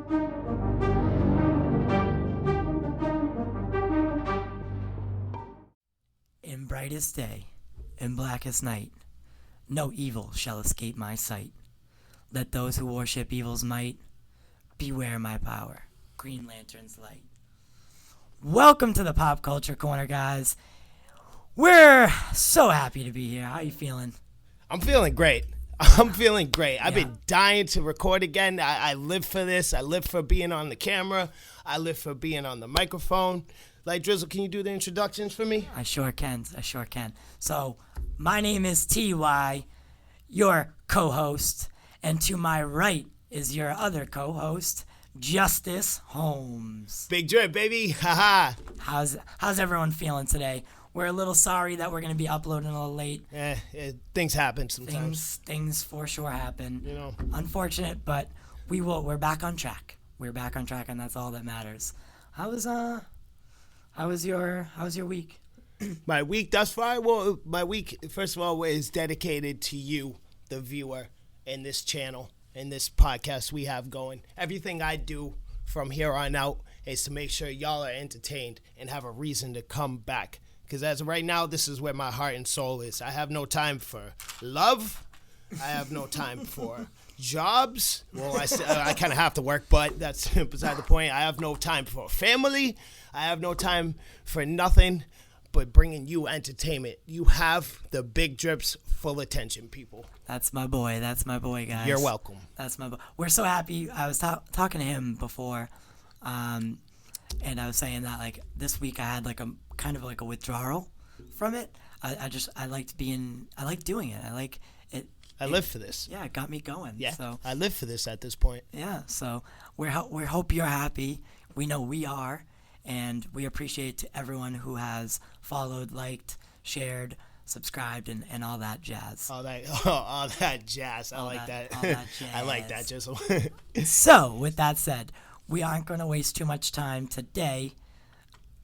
In brightest day, in blackest night, no evil shall escape my sight. Let those who worship evil's might beware my power. Green Lantern's light. Welcome to the Pop Culture Corner, guys. We're so happy to be here. How you feeling? I'm feeling great. I've been dying to record again. I live for this. I live for being on the camera. I live for being on the microphone. Like, Drizzle, can you do the introductions for me? I sure can. So, my name is T.Y., your co-host, and to my right is your other co-host, Justice Holmes. Big drip, baby. Haha. How's everyone feeling today? We're a little sorry that we're going to be uploading a little late. Things happen sometimes. Things for sure happen. You know. Unfortunate, but we're back on track. We're back on track, and that's all that matters. How was your week? My week thus far? Well, my week, first of all, is dedicated to you, the viewer, and this channel, and this podcast we have going. Everything I do from here on out is to make sure y'all are entertained and have a reason to come back. Because as of right now, this is where my heart and soul is. I have no time for love. I have no time for jobs. Well, I kind of have to work, but that's beside the point. I have no time for family. I have no time for nothing but bringing you entertainment. You have the Big Drip's full attention, people. That's my boy, guys. You're welcome. That's my boy. We're so happy. I was talking to him before, and I was saying that, like, this week I had, like, a kind of like a withdrawal from it. I liked doing it. I like it. I live for this. Yeah, it got me going. Yeah, so I live for this at this point. Yeah, so we hope you're happy. We know we are. And we appreciate to everyone who has followed, liked, shared, subscribed, and all that jazz. All that jazz. I like that. All that jazz. I like that, Jizzle. So, with that said, we aren't going to waste too much time today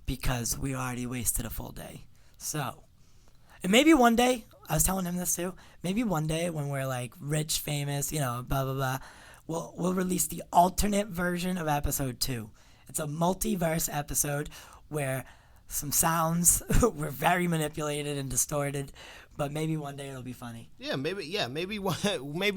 because we already wasted a full day. So, and maybe one day, I was telling him this too, maybe one day when we're like rich, famous, blah, blah, blah, we'll release the alternate version of episode 2. It's a multiverse episode where some sounds were very manipulated and distorted, but maybe one day it'll be funny. Maybe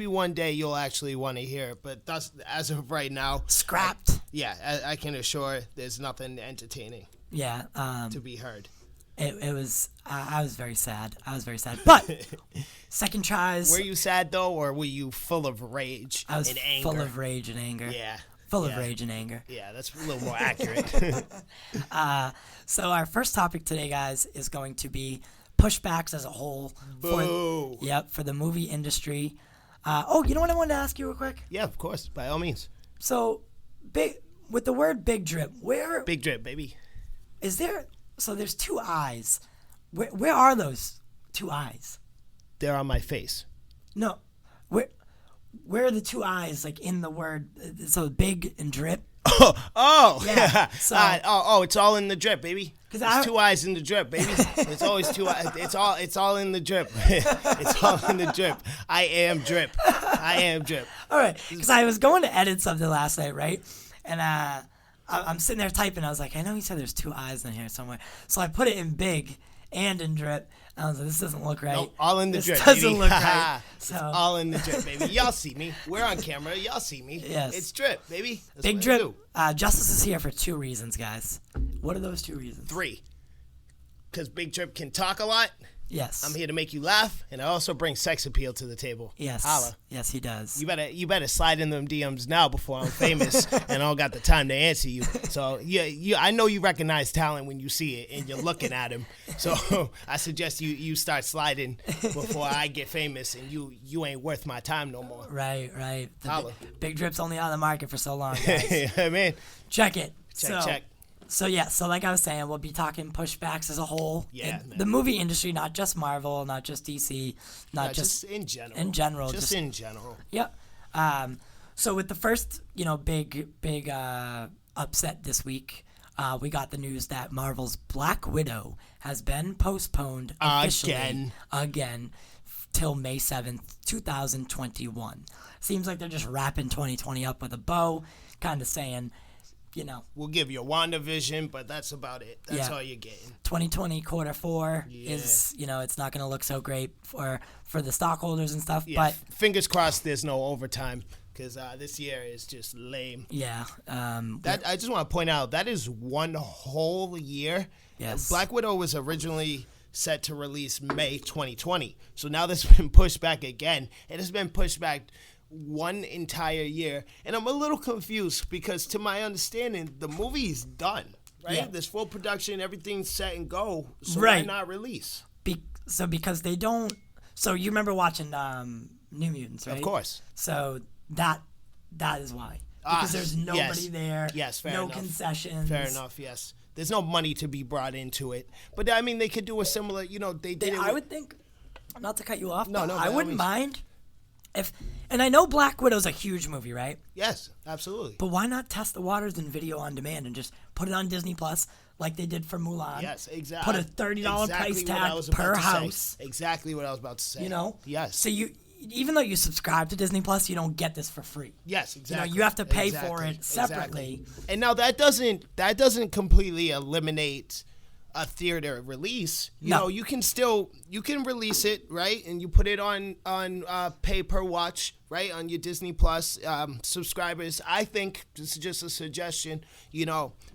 one day you'll actually want to hear it, but that's, as of right now, scrapped. I can assure there's nothing entertaining. Yeah, to be heard. It was. I was very sad. But second tries. Were you sad though, or were you full of rage? I was and anger? Full of rage and anger. Yeah. Full of rage and anger. Yeah, that's a little more accurate. So our first topic today, guys, is going to be pushbacks as a whole. Boo. For the movie industry. You know what I wanted to ask you real quick? Yeah, of course, by all means. So, with the word big drip, where... Big drip, baby. Is there... So there's 2 eyes. Where are those 2 eyes? They're on my face. No. Where are the 2 eyes, like, in the word? So big and drip? Oh. Yeah. So, it's all in the drip, baby. There's 2 eyes in the drip, baby. It's always 2 eyes. It's all in the drip. It's all in the drip. I am drip. All right. Because I was going to edit something last night, right? And I'm sitting there typing. I was like, I know he said there's 2 eyes in here somewhere. So I put it in big and in drip. I was like, this doesn't look right. No, all in the drip, baby. This doesn't look right. So it's all in the drip, baby. Y'all see me. We're on camera. Y'all see me. Yes. It's drip, baby. That's big drip. Justice is here for 2 reasons, guys. What are those 2 reasons? 3. Because Big Drip can talk a lot. Yes. I'm here to make you laugh, and I also bring sex appeal to the table. Yes. Holla. Yes, he does. You better slide in them DMs now before I'm famous and I don't got the time to answer you. So I know you recognize talent when you see it and you're looking at him. So I suggest you start sliding before I get famous and you ain't worth my time no more. Right. Holla. Big Drip's only on the market for so long, guys. Yeah, man. Check it. Check. So like I was saying, we'll be talking pushbacks as a whole. Yeah, in the movie industry, not just Marvel, not just DC, not just in general. In general. Just in general. Yep. So with the first, big upset this week, we got the news that Marvel's Black Widow has been postponed officially again till May 7th, 2021. Seems like they're just wrapping 2020 up with a bow, kind of saying, we'll give you a WandaVision, but that's about it. That's all you're getting. 2020 quarter 4 is, it's not going to look so great for the stockholders and stuff. Yeah. But fingers crossed there's no overtime, because this year is just lame. Yeah. I just want to point out, that is one whole year. Yes. Black Widow was originally set to release May 2020. So now this has been pushed back again. It has been pushed back one entire year. And I'm a little confused because, to my understanding, the movie's done, right? Yeah. There's full production, everything's set and go. So right. why not release? Because they don't... So you remember watching New Mutants, right? Of course. So that is why. Because there's nobody there. Yes, fair no enough. Concessions. Fair enough, yes. There's no money to be brought into it. But, I mean, they could do a similar, they did it. I would think, not to cut you off, no, I wouldn't mind if, and I know Black Widow's a huge movie, right? Yes, absolutely. But why not test the waters in video on demand and just put it on Disney Plus like they did for Mulan? Yes, exactly. Put a $30 price tag per house. Exactly what I was about to say. Yes. So even though you subscribe to Disney Plus, you don't get this for free. Yes, exactly. You have to pay for it separately. Exactly. And now that doesn't completely eliminate a theater release. You can release it, right? And you put it on pay per watch, right? On your Disney Plus subscribers. I think this is just a suggestion,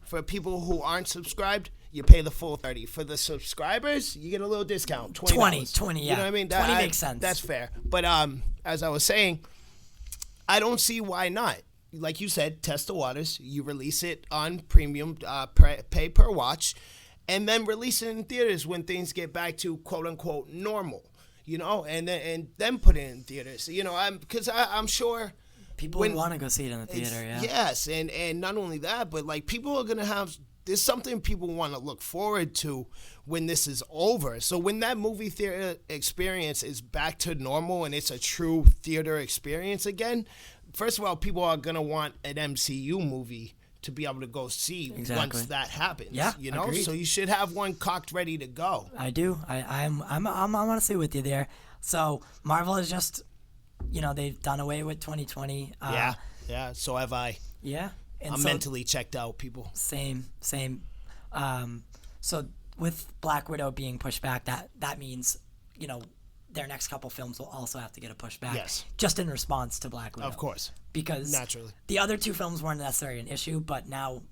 for people who aren't subscribed, you pay the full $30. For the subscribers, you get a little discount, $20. 20, yeah. You know what I mean? 20 makes sense. That's fair. But as I was saying, I don't see why not. Like you said, test the waters. You release it on premium, pay per watch, and then release it in theaters when things get back to quote unquote normal. And then put it in theaters. Because I'm sure people would want to go see it in the theater. Yeah. Yes, and not only that, but like people are gonna have. There's something people want to look forward to when this is over. So when that movie theater experience is back to normal and it's a true theater experience again, first of all, people are going to want an MCU movie to be able to go see once that happens. Yeah, agreed. So you should have one cocked ready to go. I do. I'm honestly with you there. So Marvel is just, they've done away with 2020. Yeah. So have I. Yeah. And I'm mentally checked out, people. Same. So with Black Widow being pushed back, that means, their next couple films will also have to get a push back. Yes. Just in response to Black Widow. Of course. Because naturally, the other two films weren't necessarily an issue, but now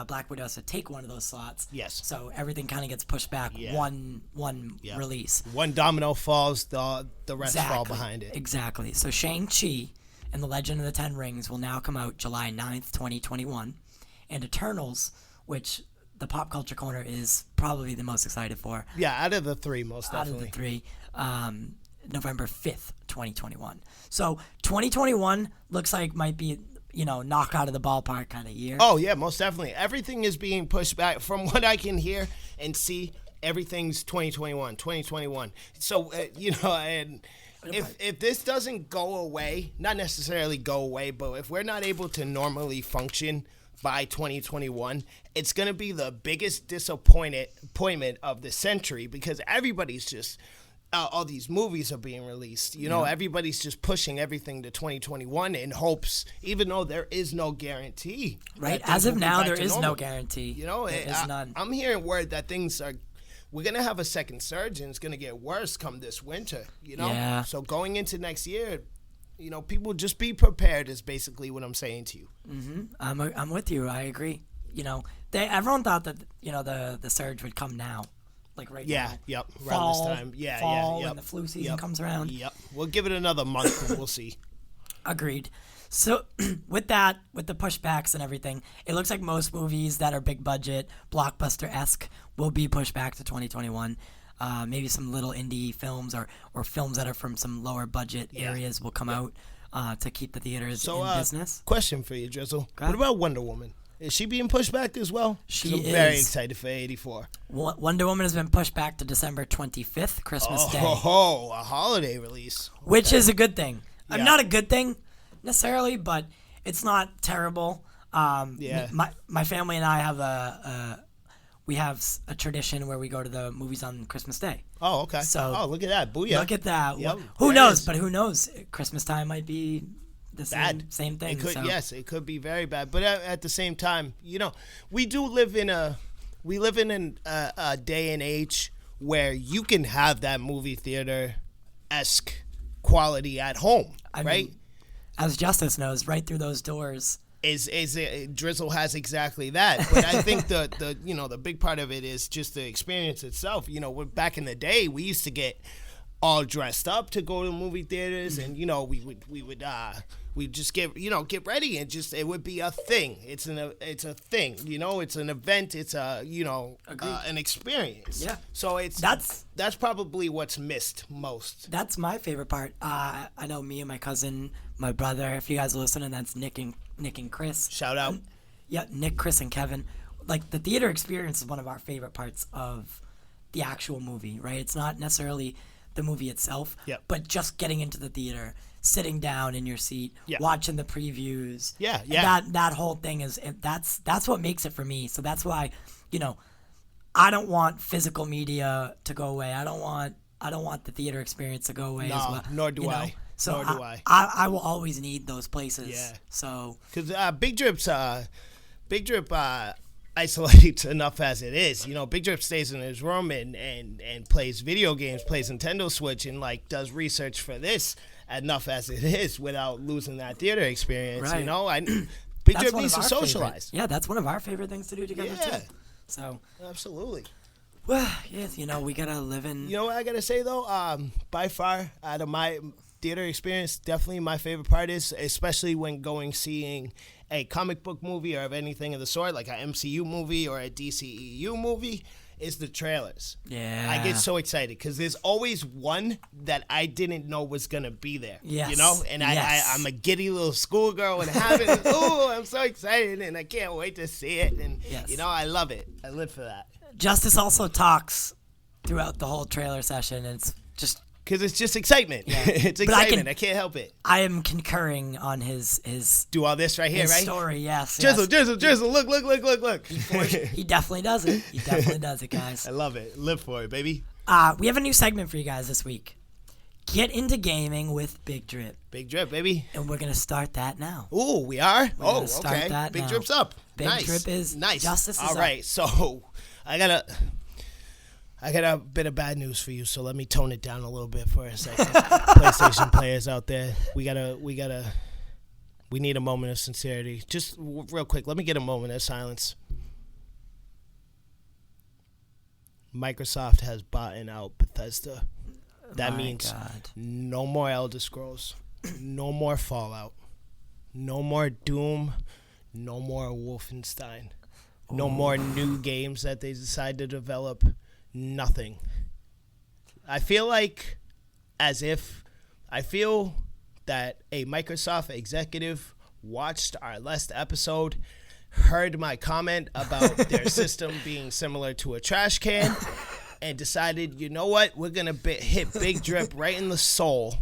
Black Widow has to take one of those slots. Yes. So everything kind of gets pushed back one release. One domino falls, the rest fall behind it. Exactly. So Shang-Chi and The Legend of the Ten Rings will now come out July 9th, 2021. And Eternals, which the Pop Culture Corner is probably the most excited for. Yeah, out of the three, most definitely. Out of the three, November 5th, 2021. So 2021 looks like might be, knock out of the ballpark kind of year. Oh, yeah, most definitely. Everything is being pushed back. From what I can hear and see, everything's 2021. So, and... If this doesn't go away, not necessarily go away, but if we're not able to normally function by 2021, it's going to be the biggest disappointment of the century, because everybody's just, all these movies are being released. Everybody's just pushing everything to 2021 in hopes, even though there is no guarantee. Right. As of now, there is no guarantee. There is none. I'm hearing word that we're going to have a second surge, and it's going to get worse come this winter, Yeah. So going into next year, people just be prepared is basically what I'm saying to you. Mm-hmm. I'm with you. I agree. Everyone thought that, the surge would come now, like right now. Yep. Fall, around this time. Yeah. When the flu season comes around. Yep. We'll give it another month and we'll see. Agreed. So with the pushbacks and everything, it looks like most movies that are big budget, blockbuster-esque, will be pushed back to 2021. Maybe some little indie films or films that are from some lower budget areas will come out to keep the theaters in business. Question for you, Drizzle. What about Wonder Woman? Is she being pushed back as well? She is. I'm very excited for 84. Wonder Woman has been pushed back to December 25th, Christmas Day. Oh, a holiday release. Okay. Which is a good thing. Not a good thing necessarily, but it's not terrible. My family and I have we have a tradition where we go to the movies on Christmas Day. Oh, okay. So look at that. Booyah. Look at that. Yep. Who knows? But who knows? Christmas time might be the bad. same thing. It could, so. yes, it could be very bad. But at the same time, we do live in a day and age where you can have that movie theater-esque quality at home, I right? mean, as Justice knows, right through those doors. Drizzle has exactly that. But I think the big part of it is just the experience itself. Back in the day, we used to get all dressed up to go to movie theaters, and we'd just get ready, and just it would be a thing. It's a thing. It's an event. It's an experience. Yeah. So that's probably what's missed most. That's my favorite part. I know me and my cousin, my brother. If you guys are listening, that's Nick and Chris. Shout out. Yeah, Nick, Chris, and Kevin. Like, the theater experience is one of our favorite parts of the actual movie, right? It's not necessarily the movie itself, Yep. but just getting into the theater, sitting down in your seat, Yeah. watching the previews. Yeah. That whole thing that's what makes it for me. So that's why, I don't want physical media to go away. I don't want the theater experience to go away as well. Nor do I. So Nor do I. I will always need those places. Yeah. So because Big Drip isolates enough as it is. Big Drip stays in his room and plays video games, plays Nintendo Switch, and does research for this enough as it is without losing that theater experience. Right. Big Drip needs to socialize. Yeah, that's one of our favorite things to do together too. So absolutely. Well, yes, we gotta live in. You know what I gotta say though? By far, out of my theater experience, definitely my favorite part is, especially when seeing a comic book movie or of anything of the sort, like an MCU movie or a DCEU movie, is the trailers. Yeah. I get so excited because there's always one that I didn't know was going to be there. Yes. And Yes. I'm a giddy little schoolgirl and having it. Oh, I'm so excited and I can't wait to see it. And, Yes. I love it. I live for that. Justice also talks throughout the whole trailer session, and it's just. Because it's just excitement. Yeah. It's excitement. I can't help it. I am concurring on his Do all this right here, his right? story, yes. Jizzle, yes. Jizzle. Look. He definitely does it. He definitely does it, guys. I love it. Live for it, baby. We have a new segment for you guys this week. Get into gaming with Big Drip. Big Drip, baby. And we're going to start that now. Ooh, we are? We're gonna start okay. that Big now. Drip's up. Big nice. Drip is nice. Justice is all up. right, so I got a bit of bad news for you, so let me tone it down a little bit for a second. PlayStation players out there, we need a moment of sincerity. Just real quick, let me get a moment of silence. Microsoft has bought out Bethesda. That means no more Elder Scrolls, no more Fallout, no more Doom, no more Wolfenstein, no more new games that they decide to develop. Nothing. I feel that a Microsoft executive watched our last episode, heard my comment about their system being similar to a trash can, and decided, you know what, we're going to hit Big Drip right in the soul,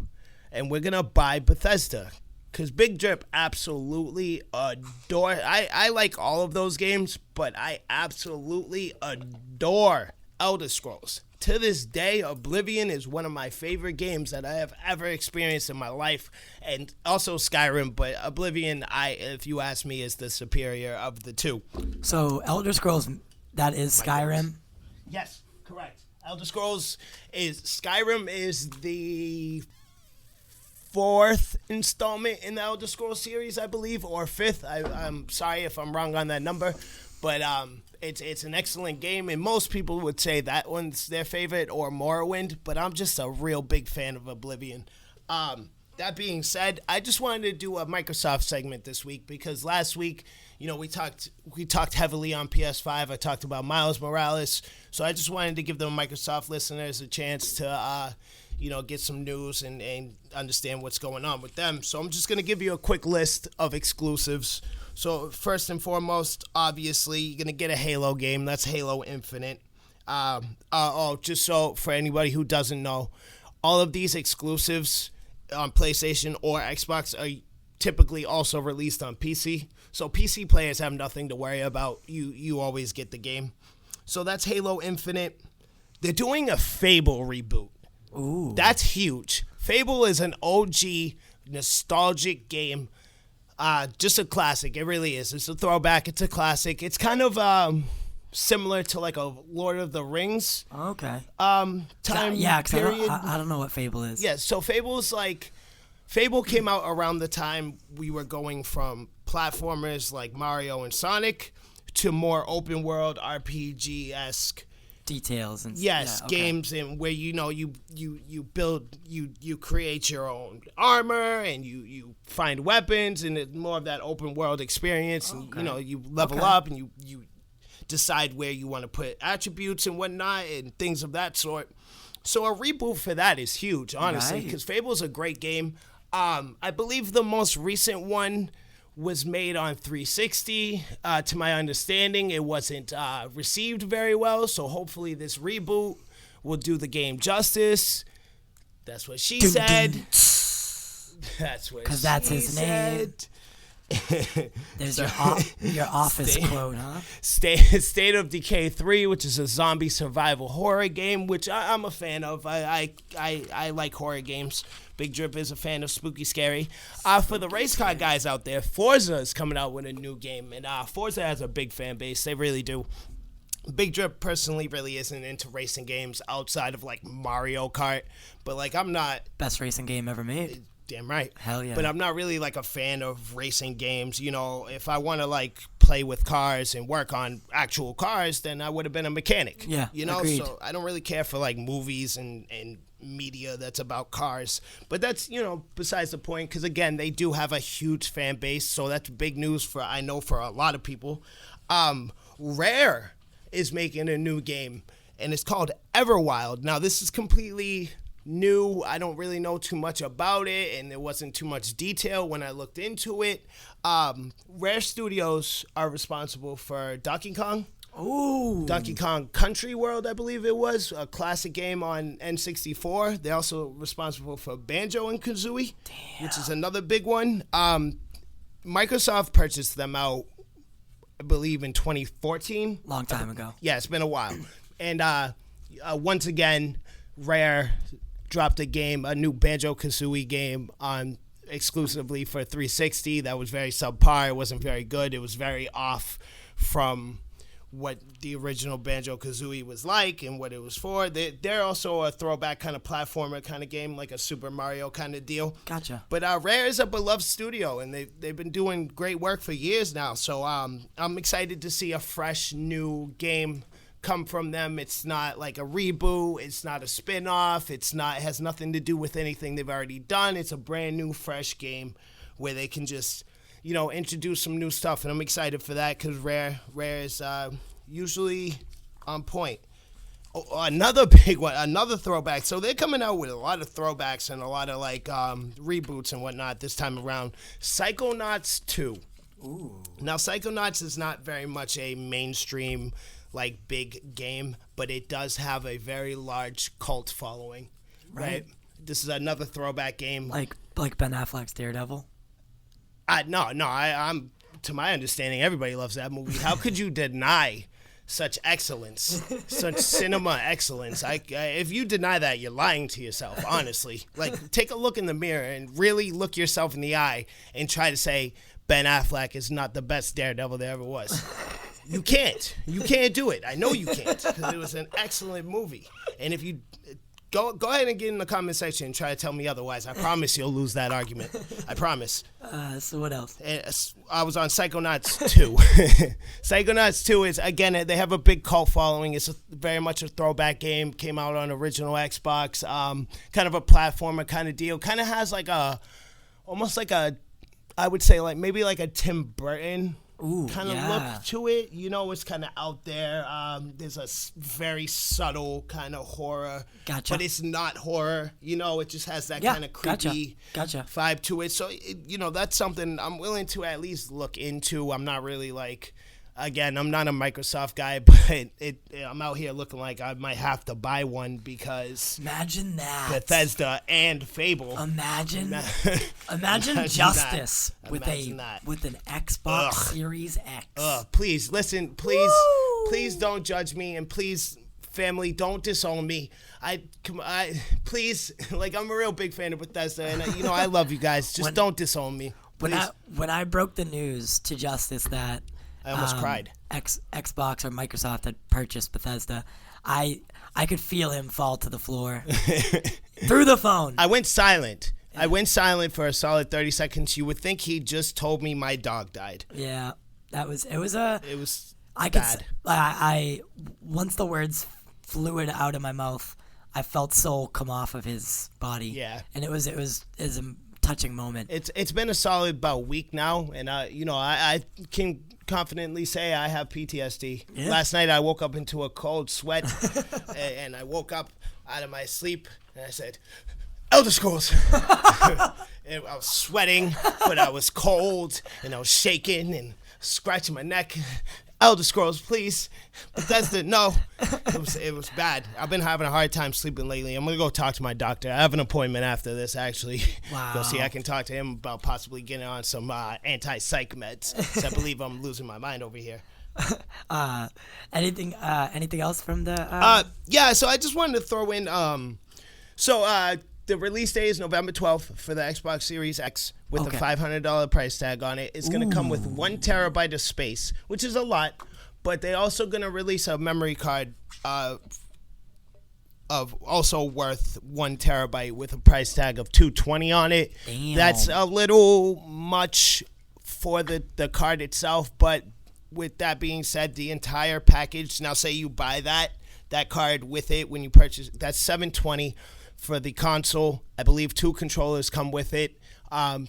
and we're going to buy Bethesda. Because Big Drip absolutely adore. I like all of those games, but I absolutely adore Elder Scrolls. To this day, Oblivion is one of my favorite games that I have ever experienced in my life, and also Skyrim, but Oblivion, if you ask me, is the superior of the two. So Elder Scrolls, that is Skyrim? Yes, correct. Skyrim is the fourth installment in the Elder Scrolls series, I believe, or fifth. I'm sorry if I'm wrong on that number, but it's an excellent game, and most people would say that one's their favorite or Morrowind, but I'm just a real big fan of Oblivion. That being said, I just wanted to do a Microsoft segment this week because last week, we talked heavily on PS5. I talked about Miles Morales, so I just wanted to give the Microsoft listeners a chance to get some news and understand what's going on with them. So I'm just going to give you a quick list of exclusives. So first and foremost, obviously, you're going to get a Halo game. That's Halo Infinite. Just so for anybody who doesn't know, all of these exclusives on PlayStation or Xbox are typically also released on PC. So PC players have nothing to worry about. You always get the game. So that's Halo Infinite. They're doing a Fable reboot. Ooh. That's huge. Fable is an OG nostalgic game. Just a classic. It really is. It's a throwback. It's a classic. It's kind of similar to like a Lord of the Rings Okay. time Yeah, because period. I don't know what Fable is. Yeah, so Fable came out around the time we were going from platformers like Mario and Sonic to more open world RPG-esque Details and games, and where you build, you create your own armor, and you find weapons, and it's more of that open world experience. And you level up, and you decide where you want to put attributes and whatnot and things of that sort. So a reboot for that is huge, honestly, because Fable's a great game. I believe the most recent one was made on 360. To my understanding, it wasn't received very well, so hopefully this reboot will do the game justice. That's what she said. That's what she said. Because that's his name. There's your office quote, huh? State of Decay 3, which is a zombie survival horror game, which I'm a fan of. I like horror games. Big Drip is a fan of spooky, scary. For the race car guys out there, Forza is coming out with a new game, and Forza has a big fan base. They really do. Big Drip personally really isn't into racing games outside of like Mario Kart, but like I'm not. Best racing game ever made. Damn right. Hell yeah. But I'm not really like a fan of racing games. If I want to like play with cars and work on actual cars, then I would have been a mechanic. Yeah. Agreed. So I don't really care for like movies and media that's about cars. But that's, besides the point, because again, they do have a huge fan base. So that's big news for a lot of people. Rare is making a new game, and it's called Everwild. Now, this is completely new. I don't really know too much about it, and there wasn't too much detail when I looked into it. Rare Studios are responsible for Donkey Kong. Ooh. Donkey Kong Country World, I believe it was, a classic game on N64. They're also responsible for Banjo and Kazooie, which is another big one. Microsoft purchased them out, I believe, in 2014. Long time ago. Yeah, it's been a while. And once again, Rare dropped a new Banjo-Kazooie game on exclusively for 360 that was very subpar. It wasn't very good. It was very off from what the original Banjo-Kazooie was like and what it was for. They're also a throwback kind of platformer kind of game, like a Super Mario kind of deal. Gotcha. But Rare is a beloved studio, and they've been doing great work for years now. So I'm excited to see a fresh new game come from them. It's not like a reboot. It's not a spin-off. It has nothing to do with anything they've already done. It's a brand new, fresh game where they can just introduce some new stuff, and I'm excited for that because Rare is usually on point. Another big one, another throwback. So they're coming out with a lot of throwbacks and a lot of like reboots and whatnot this time around. Psychonauts 2. Ooh. Now, Psychonauts is not very much a mainstream like big game, but it does have a very large cult following. Right? This is another throwback game. Like Ben Affleck's Daredevil. No, I'm to my understanding, everybody loves that movie. How could you deny such excellence, such cinema excellence? If you deny that, you're lying to yourself, honestly. Like, take a look in the mirror and really look yourself in the eye and try to say Ben Affleck is not the best Daredevil there ever was. You can't. You can't do it. I know you can't because it was an excellent movie. And if you go ahead and get in the comment section and try to tell me otherwise, I promise you'll lose that argument. I promise. So what else? I was on Psychonauts 2. Psychonauts 2 is, again, they have a big cult following. It's very much a throwback game. Came out on original Xbox. Kind of a platformer kind of deal. Kind of has like almost like I would say like maybe like a Tim Burton kind of look to it. It's kind of out there. There's a very subtle kind of horror. Gotcha. But it's not horror. It just has that kind of creepy vibe to it. So, that's something I'm willing to at least look into. I'm not really like, again, I'm not a Microsoft guy, but I'm out here looking like I might have to buy one because imagine that Bethesda and Fable. Imagine Justice with an Xbox Series X. Please listen. Please don't judge me, and please family, don't disown me. Please, like, I'm a real big fan of Bethesda, and I love you guys. Just don't disown me. Please. When I broke the news to Justice that I almost cried. Xbox or Microsoft had purchased Bethesda, I could feel him fall to the floor through the phone. I went silent. Yeah. I went silent for a solid 30 seconds. You would think he just told me my dog died. Yeah, it was bad. I once the words flew out of my mouth, I felt soul come off of his body. Yeah, and it was a touching moment. It's been a solid about week now, and I can confidently say I have PTSD. Yeah. Last night I woke up into a cold sweat, and I woke up out of my sleep, and I said, Elder Scrolls. And I was sweating, but I was cold, and I was shaking and scratching my neck. Elder Scrolls, please. Bethesda, no. It was bad. I've been having a hard time sleeping lately. I'm going to go talk to my doctor. I have an appointment after this, actually. Wow. Go see. I can talk to him about possibly getting on some anti-psych meds. So I believe I'm losing my mind over here. Anything else from the... Yeah, so I just wanted to throw in... The release date is November 12th for the Xbox Series X with a $500 price tag on it. It's going to come with 1 terabyte of space, which is a lot, but they're also going to release a memory card of also worth 1 terabyte with a price tag of $220 on it. Damn. That's a little much for the card itself, but with that being said, the entire package, now say you buy that card with it when you purchase, that's $720 for the console. I believe 2 controllers come with it.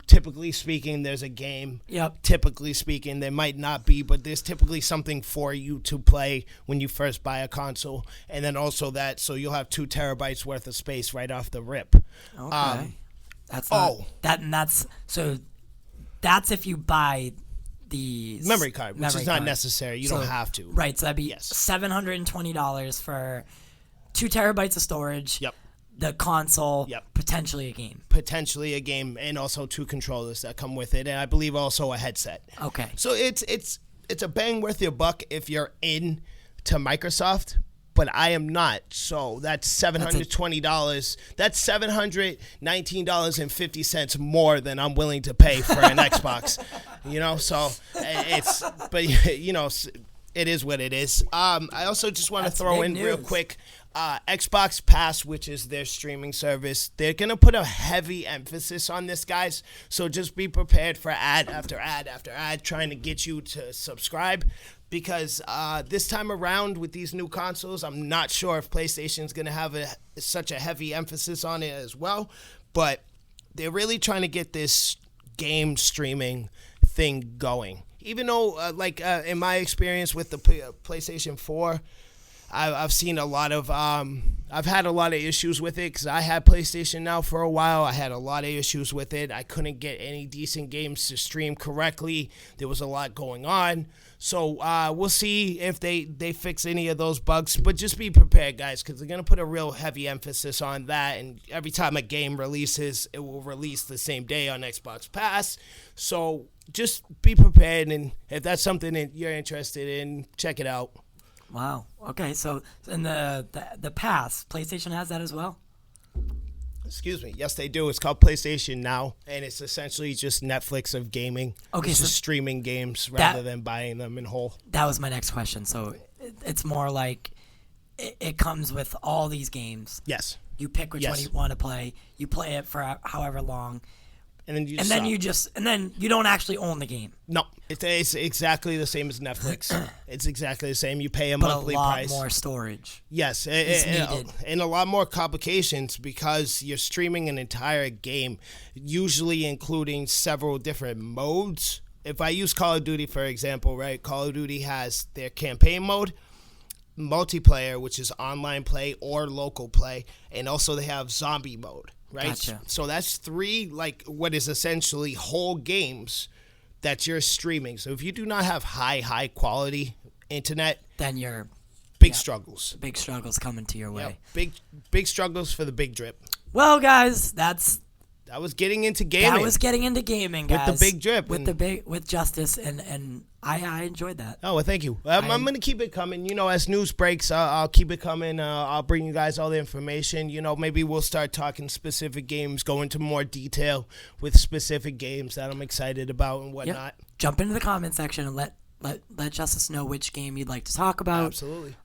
Typically speaking, there's a game. Yep. Typically speaking, there might not be, but there's typically something for you to play when you first buy a console. And then also so you'll have 2 terabytes worth of space right off the rip. Okay. That's if you buy the memory card, which is not necessary. You don't have to. Right. So that'd be $720 for 2 terabytes of storage. Yep. The console, potentially a game, and also 2 controllers that come with it, and I believe also a headset. Okay. So it's a bang worth your buck if you're in to Microsoft, but I am not. So that's $720. That's $719.50 more than I'm willing to pay for an Xbox. So it is what it is. I also just want to throw in real quick. Xbox Pass, which is their streaming service, they're going to put a heavy emphasis on this, guys. So just be prepared for ad after ad after ad trying to get you to subscribe. Because this time around with these new consoles, I'm not sure if PlayStation's going to have such a heavy emphasis on it as well. But they're really trying to get this game streaming thing going. Even though, in my experience with the PlayStation 4, I've seen a lot of I've had a lot of issues with it because I had PlayStation now for a while. I had a lot of issues with it. I couldn't get any decent games to stream correctly. There was a lot going on. So we'll see if they fix any of those bugs. But just be prepared, guys, because they're going to put a real heavy emphasis on that. And every time a game releases, it will release the same day on Xbox Pass. So just be prepared. And if that's something that you're interested in, check it out. Wow. Okay. So in the Pass, PlayStation has that as well? Excuse me. Yes, they do. It's called PlayStation Now, and it's essentially just Netflix of gaming. Okay, it's just streaming games rather than buying them in whole. That was my next question. So it's more like it comes with all these games. Yes. You pick which one you want to play. You play it for however long. And then you don't actually own the game. No, it's exactly the same as Netflix. It's exactly the same. You pay a monthly price. But a lot more storage. Yes, and a lot more complications because you're streaming an entire game, usually including several different modes. If I use Call of Duty, for example, right? Call of Duty has their campaign mode, multiplayer, which is online play or local play, and also they have zombie mode. Right? Gotcha. So that's 3, what is essentially whole games that you're streaming. So if you do not have high quality internet, then you're big struggles. Big struggles coming to your way. Big struggles for the big drip. Well, guys, that's That was getting into gaming. That was getting into gaming, guys. With the big drip. With Justice, and I enjoyed that. Oh, well, thank you. I'm going to keep it coming. As news breaks, I'll keep it coming. I'll bring you guys all the information. Maybe we'll start talking specific games, go into more detail with specific games that I'm excited about and whatnot. Yep. Jump into the comment section and let Justice know which game you'd like to talk about. Absolutely.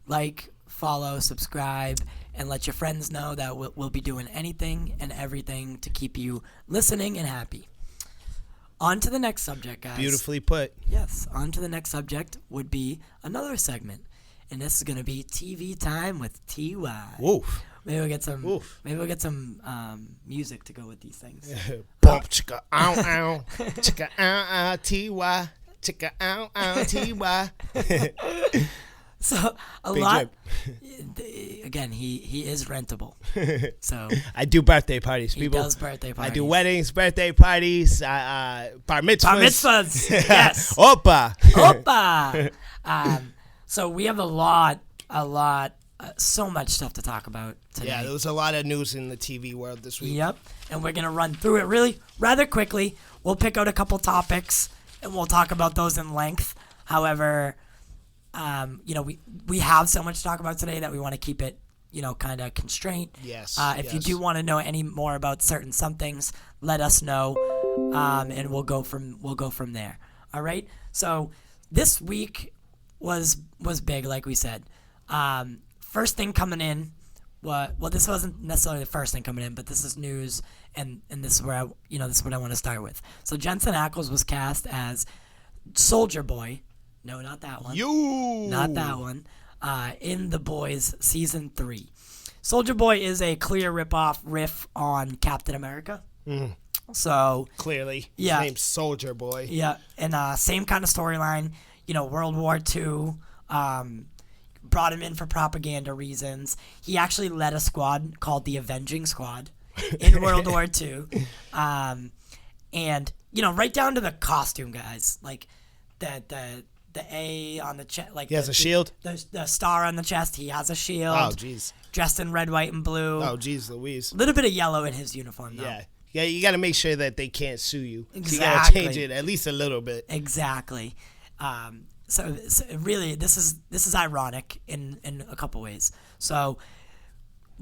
Follow, subscribe, and let your friends know that we'll be doing anything and everything to keep you listening and happy. On to the next subject, guys. Beautifully put. Yes, on to the next subject would be another segment, and this is going to be TV time with T.Y. Woof. Maybe we'll get some music to go with these things. Bump chicka ow ow chicka ow ow T.Y. chicka ow ow T.Y. So Big lot. drip. Again, he is rentable. So I do birthday parties, he people. does birthday parties. I do weddings, birthday parties, bar mitzvahs. Bar mitzvahs. Yes. Opa. Opa. So we have a lot, so much stuff to talk about today. Yeah, there was a lot of news in the TV world this week. Yep. And we're gonna run through it really rather quickly. We'll pick out a couple topics and we'll talk about those in length. However, we have so much to talk about today that we want to keep it, kind of constrained. Yes. If you do want to know any more about certain somethings, let us know, and we'll go from there. All right. So this week was big, like we said. First thing coming in, this wasn't necessarily the first thing coming in, but this is news, and this is where this is what I want to start with. So Jensen Ackles was cast as Soldier Boy. No, not that one. Not that one. In The Boys Season 3. Soldier Boy is a clear riff on Captain America. Mm. So clearly, yeah. His name's Soldier Boy. Yeah, and same kind of storyline. World War II. Brought him in for propaganda reasons. He actually led a squad called the Avenging Squad in World War II. And right down to the costume, guys. Like the A on the chest, he has a shield. The star on the chest, he has a shield. Oh, jeez. Dressed in red, white, and blue. Oh, jeez, Louise. A little bit of yellow in his uniform, though. Yeah. You got to make sure that they can't sue you. Exactly. So you got to change it at least a little bit. Exactly. So really, this is ironic in a couple ways. So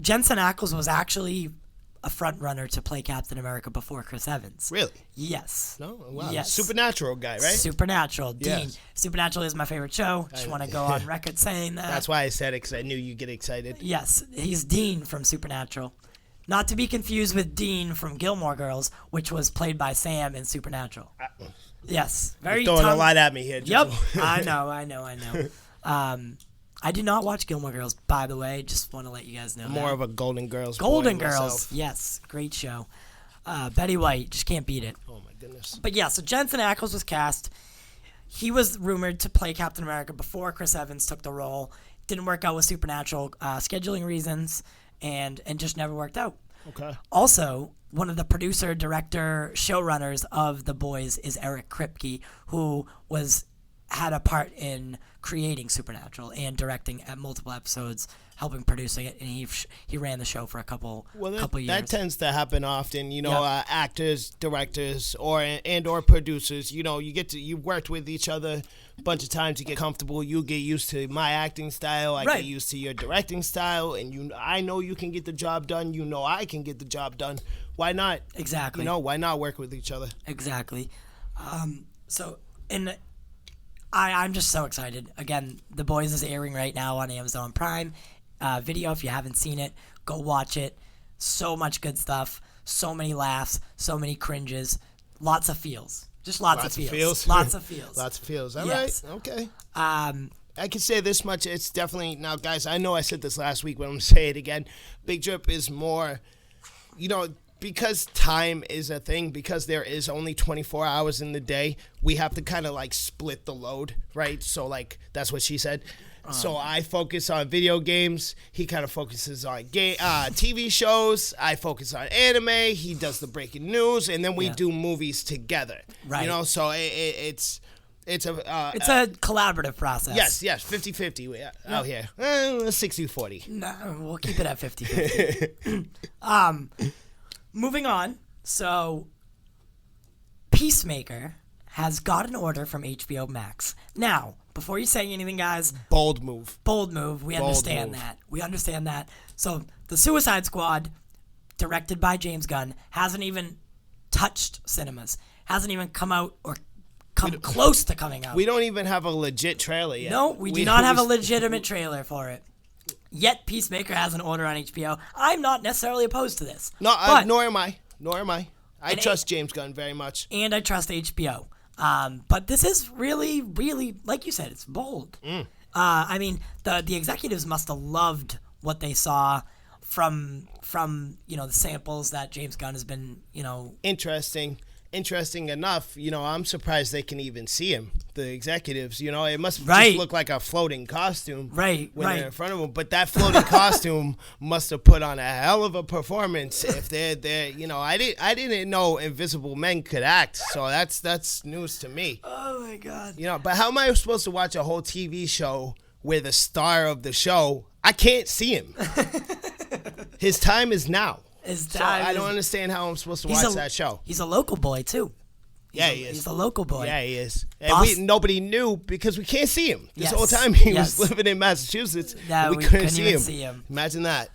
Jensen Ackles was actually a front runner to play Captain America before Chris Evans. Really? Yes. No? Wow. Yes. Supernatural guy, right? Supernatural. Dean. Yes. Supernatural is my favorite show. Just want to go on record saying that. That's why I said it, because I knew you'd get excited. Yes. He's Dean from Supernatural. Not to be confused with Dean from Gilmore Girls, which was played by Sam in Supernatural. Yes. Very You're throwing a lot at me here. Yep. I know. I did not watch Gilmore Girls, by the way. Just want to let you guys know. More of a Golden Girls. Golden boy Girls. myself. Yes. Great show. Betty White. Just can't beat it. Oh, my goodness. But yeah, so Jensen Ackles was cast. He was rumored to play Captain America before Chris Evans took the role. Didn't work out with Supernatural scheduling reasons, and just never worked out. Okay. Also, one of the producer, director, showrunners of The Boys is Eric Kripke, who had a part in creating Supernatural and directing at multiple episodes, helping producing it, and he ran the show for a couple years. That tends to happen often. Actors, directors, or producers. You worked with each other a bunch of times. You get comfortable. You get used to my acting style. I get used to your directing style, and I know you can get the job done. I can get the job done. Why not? Exactly. Why not work with each other? Exactly. I'm just so excited. Again, The Boys is airing right now on Amazon Prime Video. If you haven't seen it, go watch it. So much good stuff. So many laughs. So many cringes. Lots of feels. Just lots of feels. Lots of feels. Lots of feels. All yes. right. Okay. I can say this much. It's definitely, now, guys, I know I said this last week, but I'm going to say it again. Big Drip is more, because time is a thing, because there is only 24 hours in the day, we have to kind of split the load, right? So that's what she said. So I focus on video games. He kind of focuses on TV shows. I focus on anime. He does the breaking news, and then we do movies together. Right. So it's a collaborative process. Yes, 50-50 out here. 60-40. No, we'll keep it at 50-50. Moving on, So, Peacemaker has got an order from HBO Max. Now, before you say anything, guys, Bold move. We understand that. We understand that. So, the Suicide Squad, directed by James Gunn, hasn't even touched cinemas. Hasn't even come out or come close to coming out. We don't even have a legit trailer yet. No, we do not have a legitimate trailer for it. Yet Peacemaker has an order on HBO. I'm not necessarily opposed to this. No, nor am I. I trust James Gunn very much. And I trust HBO. But this is really, really, like you said, it's bold. I mean, the executives must have loved what they saw from the samples that James Gunn has been, Interesting enough, I'm surprised they can even see him, the executives. It must just look like a floating costume when they're in front of him. But that floating costume must have put on a hell of a performance. If they're I didn't know Invisible Men could act, so that's news to me. Oh my God. But how am I supposed to watch a whole TV show where the star of the show, I can't see him? His time is now. I don't understand how I'm supposed to watch that show. He is a local boy, too. He is. He's a local boy. Yeah, he is. And nobody knew because we can't see him. This whole time he was living in Massachusetts. We couldn't see him. Imagine that.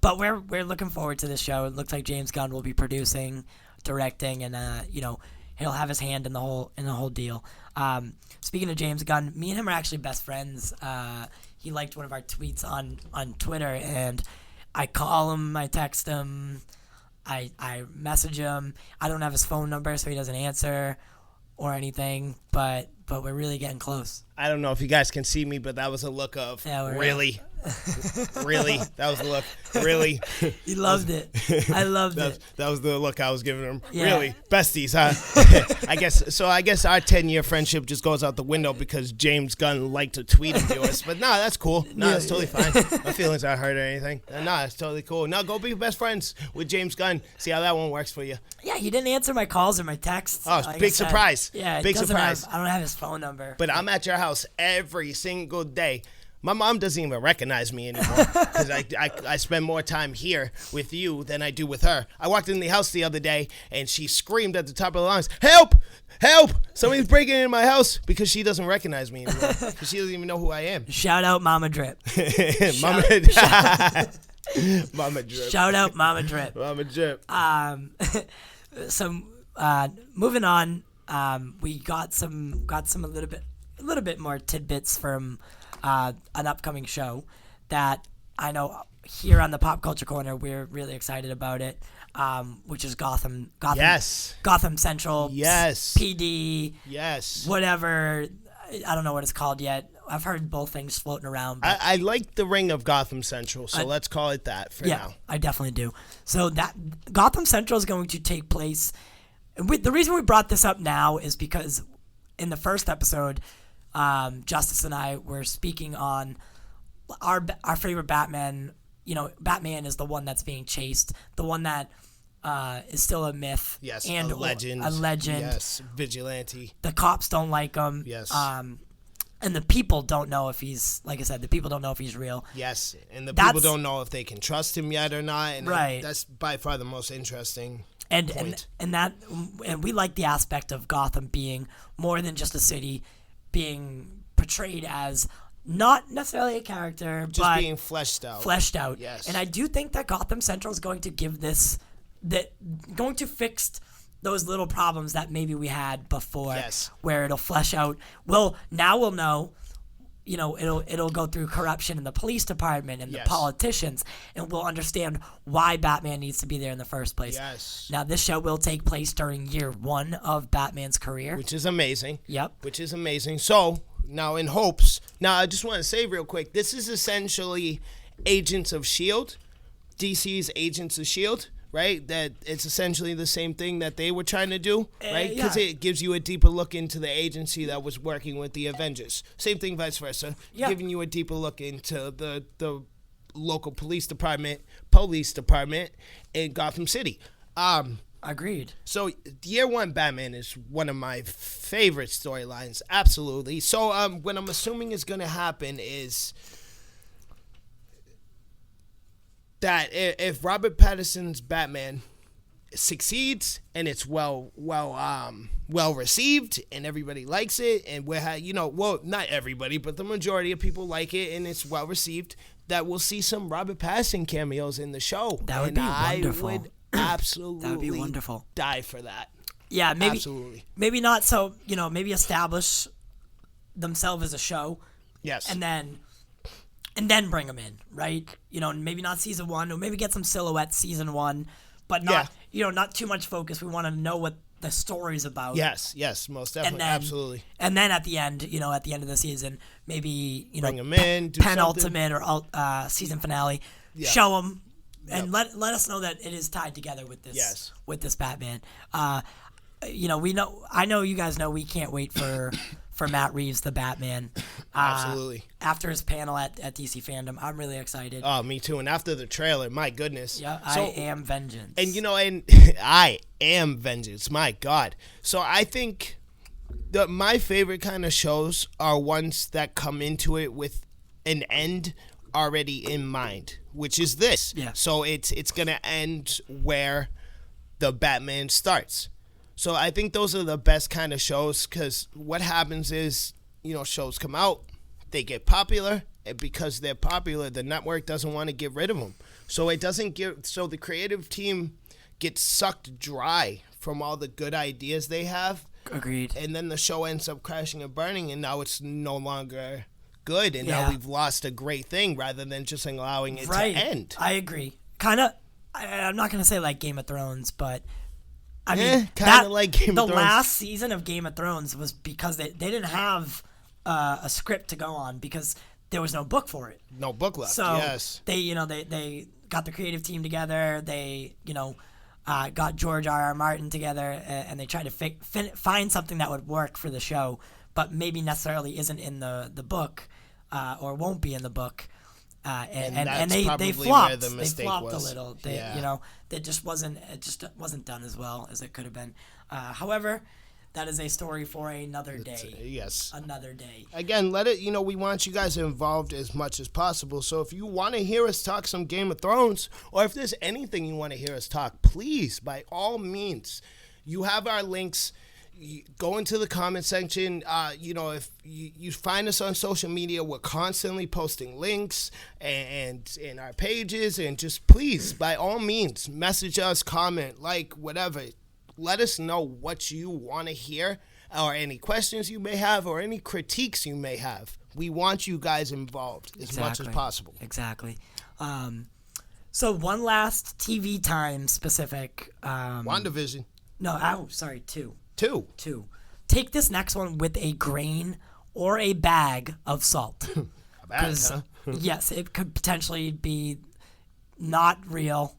But we're looking forward to this show. It looks like James Gunn will be producing, directing, and he'll have his hand in the whole deal. Speaking of James Gunn, me and him are actually best friends. He liked one of our tweets on Twitter, and I call him, I text him, I message him. I don't have his phone number, so he doesn't answer or anything, but we're really getting close. I don't know if you guys can see me, but that was a look of really. Really? That was the look. Really? He loved it. I loved it. That was the look I was giving him. Yeah. Really? Besties, huh? I guess our 10-year friendship just goes out the window because James Gunn liked to tweet him to us. But no, that's cool. No, that's totally fine. My feelings aren't hurt or anything. No, it's totally cool. Now go be best friends with James Gunn. See how that one works for you. Yeah, he didn't answer my calls or my texts. Oh, like big surprise. Yeah, big surprise. I don't have his phone number. But I'm at your house every single day. My mom doesn't even recognize me anymore because I spend more time here with you than I do with her. I walked in the house the other day and she screamed at the top of the lungs, "Help! Help! Somebody's breaking into my house," because she doesn't recognize me anymore because she doesn't even know who I am. Shout out Mama Drip. Mama Drip. Shout out Mama Drip. Mama Drip. So moving on, we got a little bit more tidbits from an upcoming show that I know here on the Pop Culture Corner we're really excited about it, which is Gotham. Yes. Gotham Central. Yes. PD. Yes. Whatever. I don't know what it's called yet. I've heard both things floating around. I like the ring of Gotham Central, so let's call it that for now. Yeah, I definitely do. So that Gotham Central is going to take place. The reason we brought this up now is because in the first episode, Justice and I were speaking on our favorite Batman. Batman is the one that's being chased, the one that is still a myth. Yes, and a legend. A legend. Yes, vigilante. The cops don't like him. Yes. And the people don't know if he's, like I said, the people don't know if he's real. Yes, and the people don't know if they can trust him yet or not. And right. That's by far the most interesting point. And we like the aspect of Gotham being more than just a city, being portrayed as not necessarily a character, just being fleshed out. Yes. And I do think that Gotham Central is going to going to fix those little problems that maybe we had before. Yes. Where it'll flesh out. Well, now we'll know. It'll go through corruption in the police department and the politicians, and we'll understand why Batman needs to be there in the first place. Yes. Now, this show will take place during year 1 of Batman's career. Which is amazing. Yep. Which is amazing. So, now in hopes, I just want to say real quick, this is essentially Agents of S.H.I.E.L.D., DC's Agents of S.H.I.E.L.D., right? That it's essentially the same thing that they were trying to do, right? Because it gives you a deeper look into the agency that was working with the Avengers. Same thing, vice versa. Yeah. Giving you a deeper look into the local police department in Gotham City. Agreed. So, year 1 Batman is one of my favorite storylines, absolutely. So, what I'm assuming is going to happen is that if Robert Pattinson's Batman succeeds and it's well received and everybody likes it, and not everybody, but the majority of people like it and it's well received, that we'll see some Robert Pattinson cameos in the show. That would be wonderful. I would absolutely that would be wonderful. Die for that. Yeah, maybe Absolutely. Maybe not so, maybe establish themselves as a show. Yes. And then bring them in, right? Maybe not season 1, or maybe get some silhouettes season 1, but not not too much focus. We want to know what the story's about. Yes, most definitely, absolutely. And then at the end, at the end of the season, maybe bring them in, do penultimate or season finale, show them, and let us know that it is tied together with this. Yes. With this Batman. I know you guys know we can't wait for Matt Reeves, the Batman. Absolutely. After his panel at DC Fandom, I'm really excited. Oh, me too. And after the trailer, my goodness. Yeah, I am vengeance. And I am vengeance. My God. So I think my favorite kind of shows are ones that come into it with an end already in mind, which is this. Yeah. So it's gonna end where the Batman starts. So I think those are the best kind of shows, because what happens is, shows come out, they get popular, and because they're popular, the network doesn't want to get rid of them. So so the creative team gets sucked dry from all the good ideas they have. Agreed. And then the show ends up crashing and burning, and now it's no longer good, and now we've lost a great thing rather than just allowing it to end. I agree. Kind of, I'm not going to say like Game of Thrones, but I mean, kind of like Game of Thrones. The last season of Game of Thrones was because they didn't have a script to go on, because there was no book for it. No book left. So yes. they got the creative team together. They got George R.R. Martin together, and they tried to find something that would work for the show, but maybe necessarily isn't in the book, or won't be in the book. And they flopped. They flopped a little. It just wasn't done as well as it could have been. However, that is a story for another day. Yes. Another day. Again, we want you guys involved as much as possible. So if you want to hear us talk some Game of Thrones, or if there's anything you want to hear us talk, please, by all means, you have our links. Go into the comment section. If you find us on social media, we're constantly posting links and in our pages, and just please, by all means, message us, comment, whatever. Let us know what you want to hear, or any questions you may have, or any critiques you may have. We want you guys involved as much as possible. Exactly. So one last TV time specific. WandaVision. No, sorry, 2. 2. Take this next one with a grain or a bag of salt. A bag, huh? Yes, it could potentially be not real.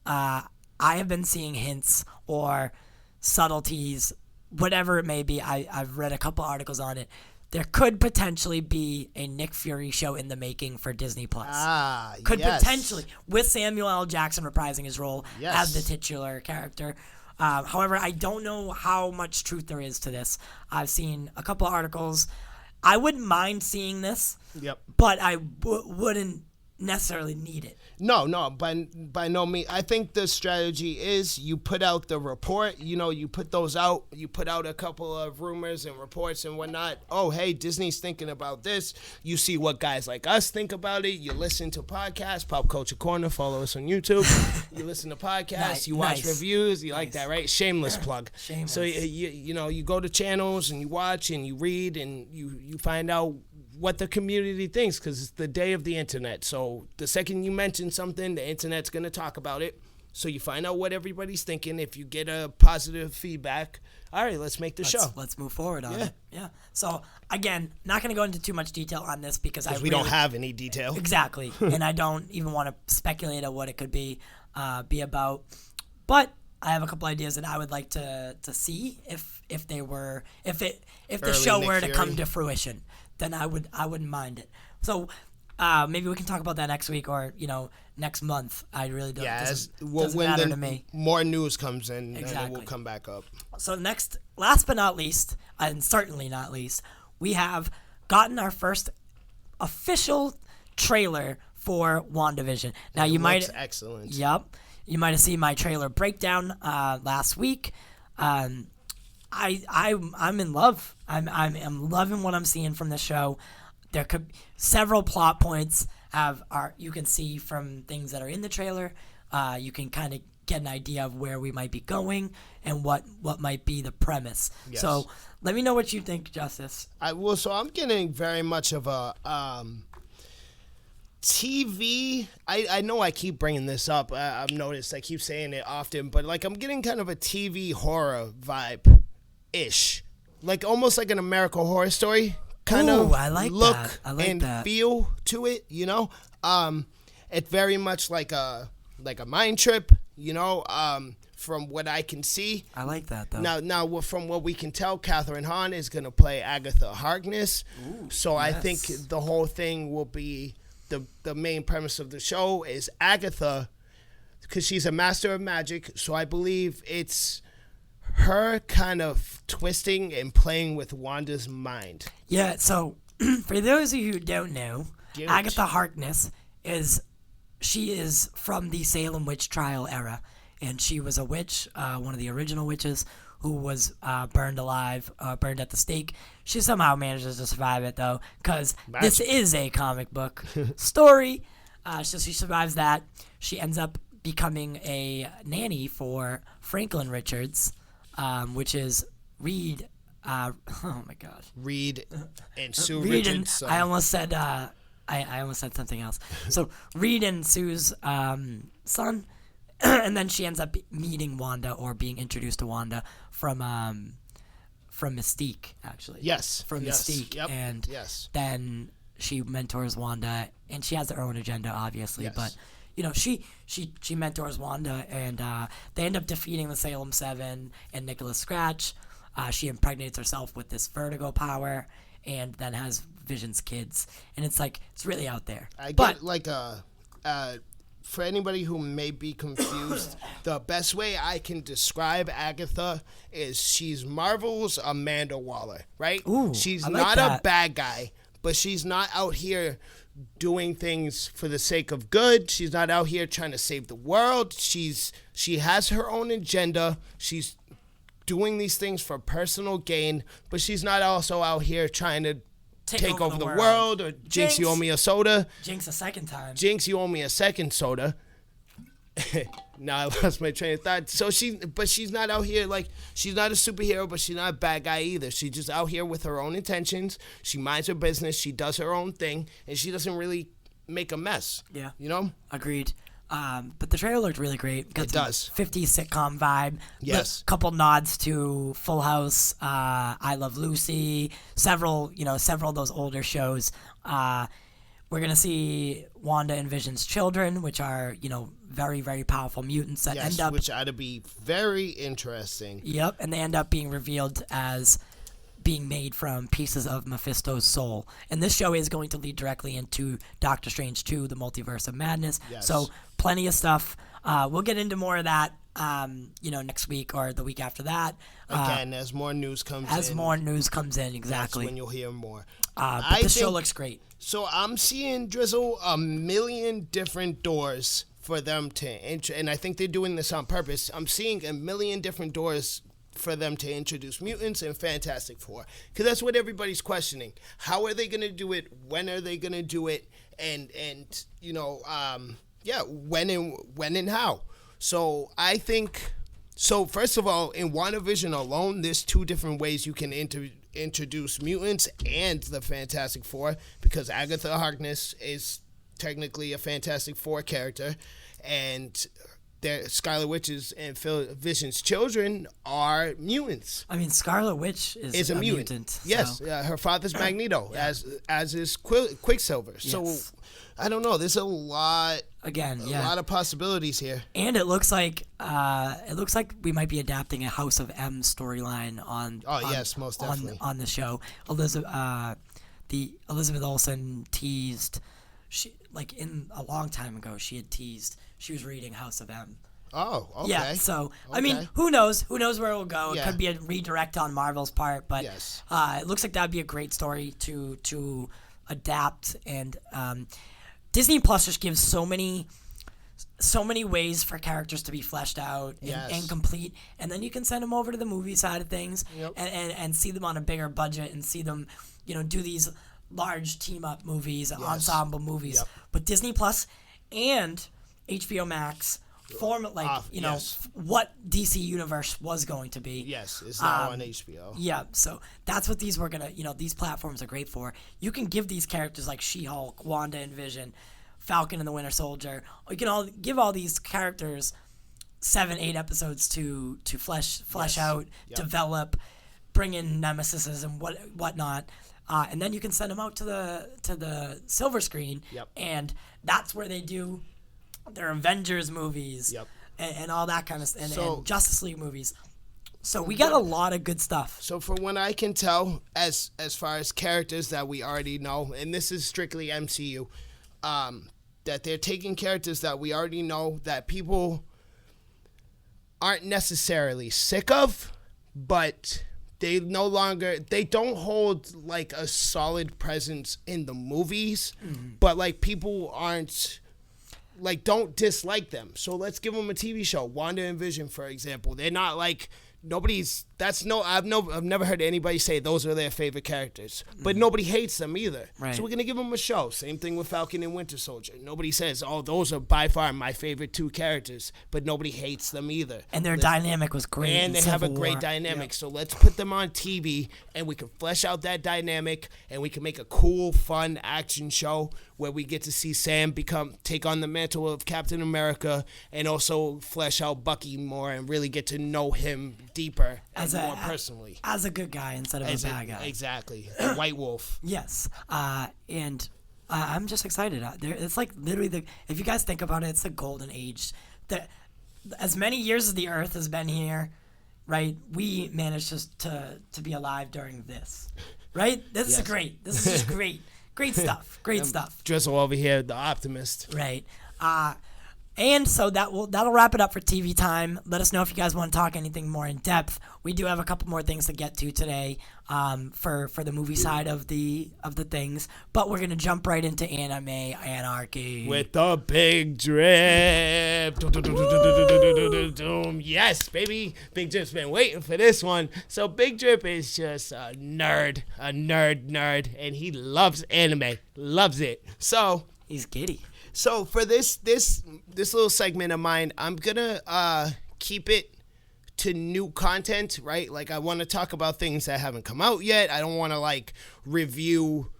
I have been seeing hints or subtleties, whatever it may be. I've read a couple articles on it. There could potentially be a Nick Fury show in the making for Disney+. Could potentially, with Samuel L. Jackson reprising his role as the titular character. However, I don't know how much truth there is to this. I've seen a couple articles. I wouldn't mind seeing this, but I wouldn't necessarily need it. No, by no means. I think the strategy is you put out the report, you put those out, you put out a couple of rumors and reports and whatnot. Oh, hey, Disney's thinking about this. You see what guys like us think about it. You listen to podcasts, Pop Culture Corner, follow us on YouTube. You listen to podcasts, you watch reviews, you like that, right? Shameless plug. Shameless. So, you go to channels and you watch and you read and you find out what the community thinks, because it's the day of the internet. So the second you mention something, the internet's going to talk about it. So you find out what everybody's thinking. If you get a positive feedback, all right, let's make the show. Let's move forward on it. Yeah. So again, not going to go into too much detail on this because we don't have any detail. Exactly. And I don't even want to speculate on what it could be about. But I have a couple ideas that I would like to see if the show were to come to fruition. Then I wouldn't mind it. So maybe we can talk about that next week or next month. I really don't. Yeah, doesn't matter to me. More news comes in, and it will come back up. So last but not least, and certainly not least, we have gotten our first official trailer for WandaVision. Now you might excellent. Yep. You might have seen my trailer breakdown last week. I'm in love. I'm loving what I'm seeing from the show. There could several plot points you can see from things that are in the trailer. You can kind of get an idea of where we might be going and what might be the premise. Yes. So let me know what you think, Justice. So I'm getting very much of a TV. I know I keep bringing this up. I've noticed I keep saying it often, but like I'm getting kind of a TV horror vibe-ish. Like almost like an American Horror Story kind of I like look that. I like and that. feel to it, you know? It's very much like a mind trip, you know, from what I can see. I like that, though. Now, from what we can tell, Catherine Hahn is going to play Agatha Harkness. So I think the whole thing will be the main premise of the show is Agatha, because she's a master of magic. So I believe it's her kind of twisting and playing with Wanda's mind. Yeah, so for those of you who don't know, Agatha Harkness is from the Salem witch trial era, and she was a witch, one of the original witches who was burned alive, burned at the stake. She somehow manages to survive it, though, because this is a comic book story. So she survives that. She ends up becoming a nanny for Franklin Richards, which is Reed. Oh my God. Reed and Sue Reed Richards. I almost said. I almost said something else. So Reed and Sue's son, and then she ends up meeting Wanda or being introduced to Wanda from Mystique, actually. Yes. From Mystique, Yep. and then she mentors Wanda, and she has her own agenda, obviously, but. You know, she mentors Wanda, and they end up defeating the Salem 7 and Nicholas Scratch. She impregnates herself with this vertigo power, and then has Vision's kids. And it's like, it's really out there. For anybody who may be confused, the best way I can describe Agatha is she's Marvel's Amanda Waller, right? Ooh, she's I like not that. a bad guy, but she's not out here doing things for the sake of good. She's not out here trying to save the world. She has her own agenda. She's doing these things for personal gain, but she's not also out here trying to take over the world or Jinx, you owe me a soda. Jinx a second time. Jinx, you owe me a second soda. Now I lost my train of thought. So she's not out here she's not a superhero, but she's not a bad guy either. She's just out here with her own intentions. She minds her business. She does her own thing, and she doesn't really make a mess. Yeah. You know? Agreed. But the trailer looked really great. It does. 50s sitcom vibe. Yes. A couple nods to Full House, I Love Lucy, several of those older shows. We're going to see Wanda and Vision's children, which are, very, very powerful mutants that end up... which ought to be very interesting. Yep, and they end up being revealed as being made from pieces of Mephisto's soul. And this show is going to lead directly into Doctor Strange 2, The Multiverse of Madness. Yes. So plenty of stuff. We'll get into more of that, next week or the week after that. Again, as more news comes in. As more news comes in, exactly. That's when you'll hear more. But the show looks great. So I'm seeing Drizzle a million different doors for them to enter, and I think they're doing this on purpose. I'm seeing a million different doors for them to introduce mutants and Fantastic Four, because that's what everybody's questioning. How are they going to do it? When are they going to do it? And when and how? So I think. So first of all, in WandaVision alone, there's two different ways you can introduce mutants and the Fantastic Four, because Agatha Harkness is technically a Fantastic Four character, and Scarlet Witch's and Vision's children are mutants. I mean, Scarlet Witch is a mutant. Yes, so. Her father's Magneto, as is Quicksilver. Yes. So I don't know. There's a lot. Again, a lot of possibilities here. And it looks like we might be adapting a House of M storyline on. Oh yes, most definitely on the show. Elizabeth Olsen teased, in a long time ago, she had teased she was reading House of M. Oh, okay. Yeah, so, okay. I mean, who knows? Who knows where it will go? It Yeah. could be a redirect on Marvel's part, but Yes. It looks like that would be a great story to adapt. And Disney Plus just gives so many so many ways for characters to be fleshed out and complete, and then you can send them over to the movie side of things and see them on a bigger budget and see them, do these large team-up movies, ensemble movies. But Disney Plus and HBOMax form what DC Universe was going to be. Yes, it's now on HBO. Yeah, so that's what these were gonna. These platforms are great for. You can give these characters like She-Hulk, Wanda and Vision, Falcon and the Winter Soldier. You can give all these characters 7-8 episodes to flesh out, develop, bring in nemesis and whatnot. And then you can send them out to the silver screen, and that's where they do their Avengers movies and all that kind of stuff, and Justice League movies. So we got a lot of good stuff. So from what I can tell, as far as characters that we already know, and this is strictly MCU, that they're taking characters that we already know that people aren't necessarily sick of, but they don't hold like a solid presence in the movies, but like people aren't like, don't dislike them. So let's give them a TV show. Wanda and Vision, for example. They're not like, I've never heard anybody say those are their favorite characters, but nobody hates them either. Right. So we're going to give them a show. Same thing with Falcon and Winter Soldier. Nobody says, oh, those are by far my favorite two characters, but nobody hates them either. And their dynamic was great. And they have a great dynamic. So let's put them on TV and we can flesh out that dynamic and we can make a cool, fun action show where we get to see Sam take on the mantle of Captain America and also flesh out Bucky more and really get to know him deeper and more personally. As a good guy instead of a bad guy. Exactly. A white wolf. Yes. And I'm just excited. It's like literally, if you guys think about it, it's the golden age. As many years as the Earth has been here, right, we managed to be alive during this. Right? This is great. This is just great. Great stuff. Great stuff. Drizzle over here, the optimist. Right. And so that'll wrap it up for TV time. Let us know if you guys want to talk anything more in depth. We do have a couple more things to get to today for the movie side of the things. But we're gonna jump right into Anarchy. With the big drip. Yes, baby. Big Drip's been waiting for this one. So Big Drip is just a nerd, and he loves anime. Loves it. So he's giddy. So for this little segment of mine, I'm gonna keep it to new content, right? Like I want to talk about things that haven't come out yet. I don't want to like review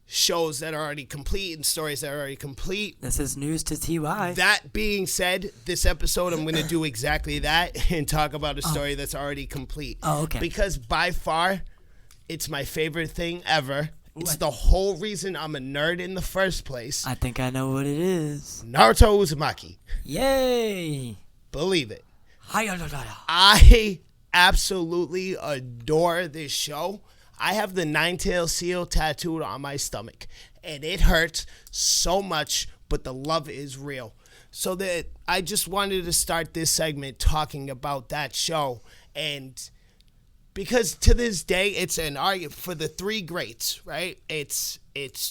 shows that are already complete and stories that are already complete. This is news to TY. That being said, this episode I'm gonna do exactly that and talk about a story that's already complete. Oh, okay. Because by far, it's my favorite thing ever. It's the whole reason I'm a nerd in the first place. I think I know what it is. Naruto Uzumaki. Yay! Believe it. Hi-ya-ya-ya. I absolutely adore this show. I have the Nine-Tailed Seal tattooed on my stomach. And it hurts so much, but the love is real. So that I just wanted to start this segment talking about that show. And because to this day, it's an argument for the three greats, right? It's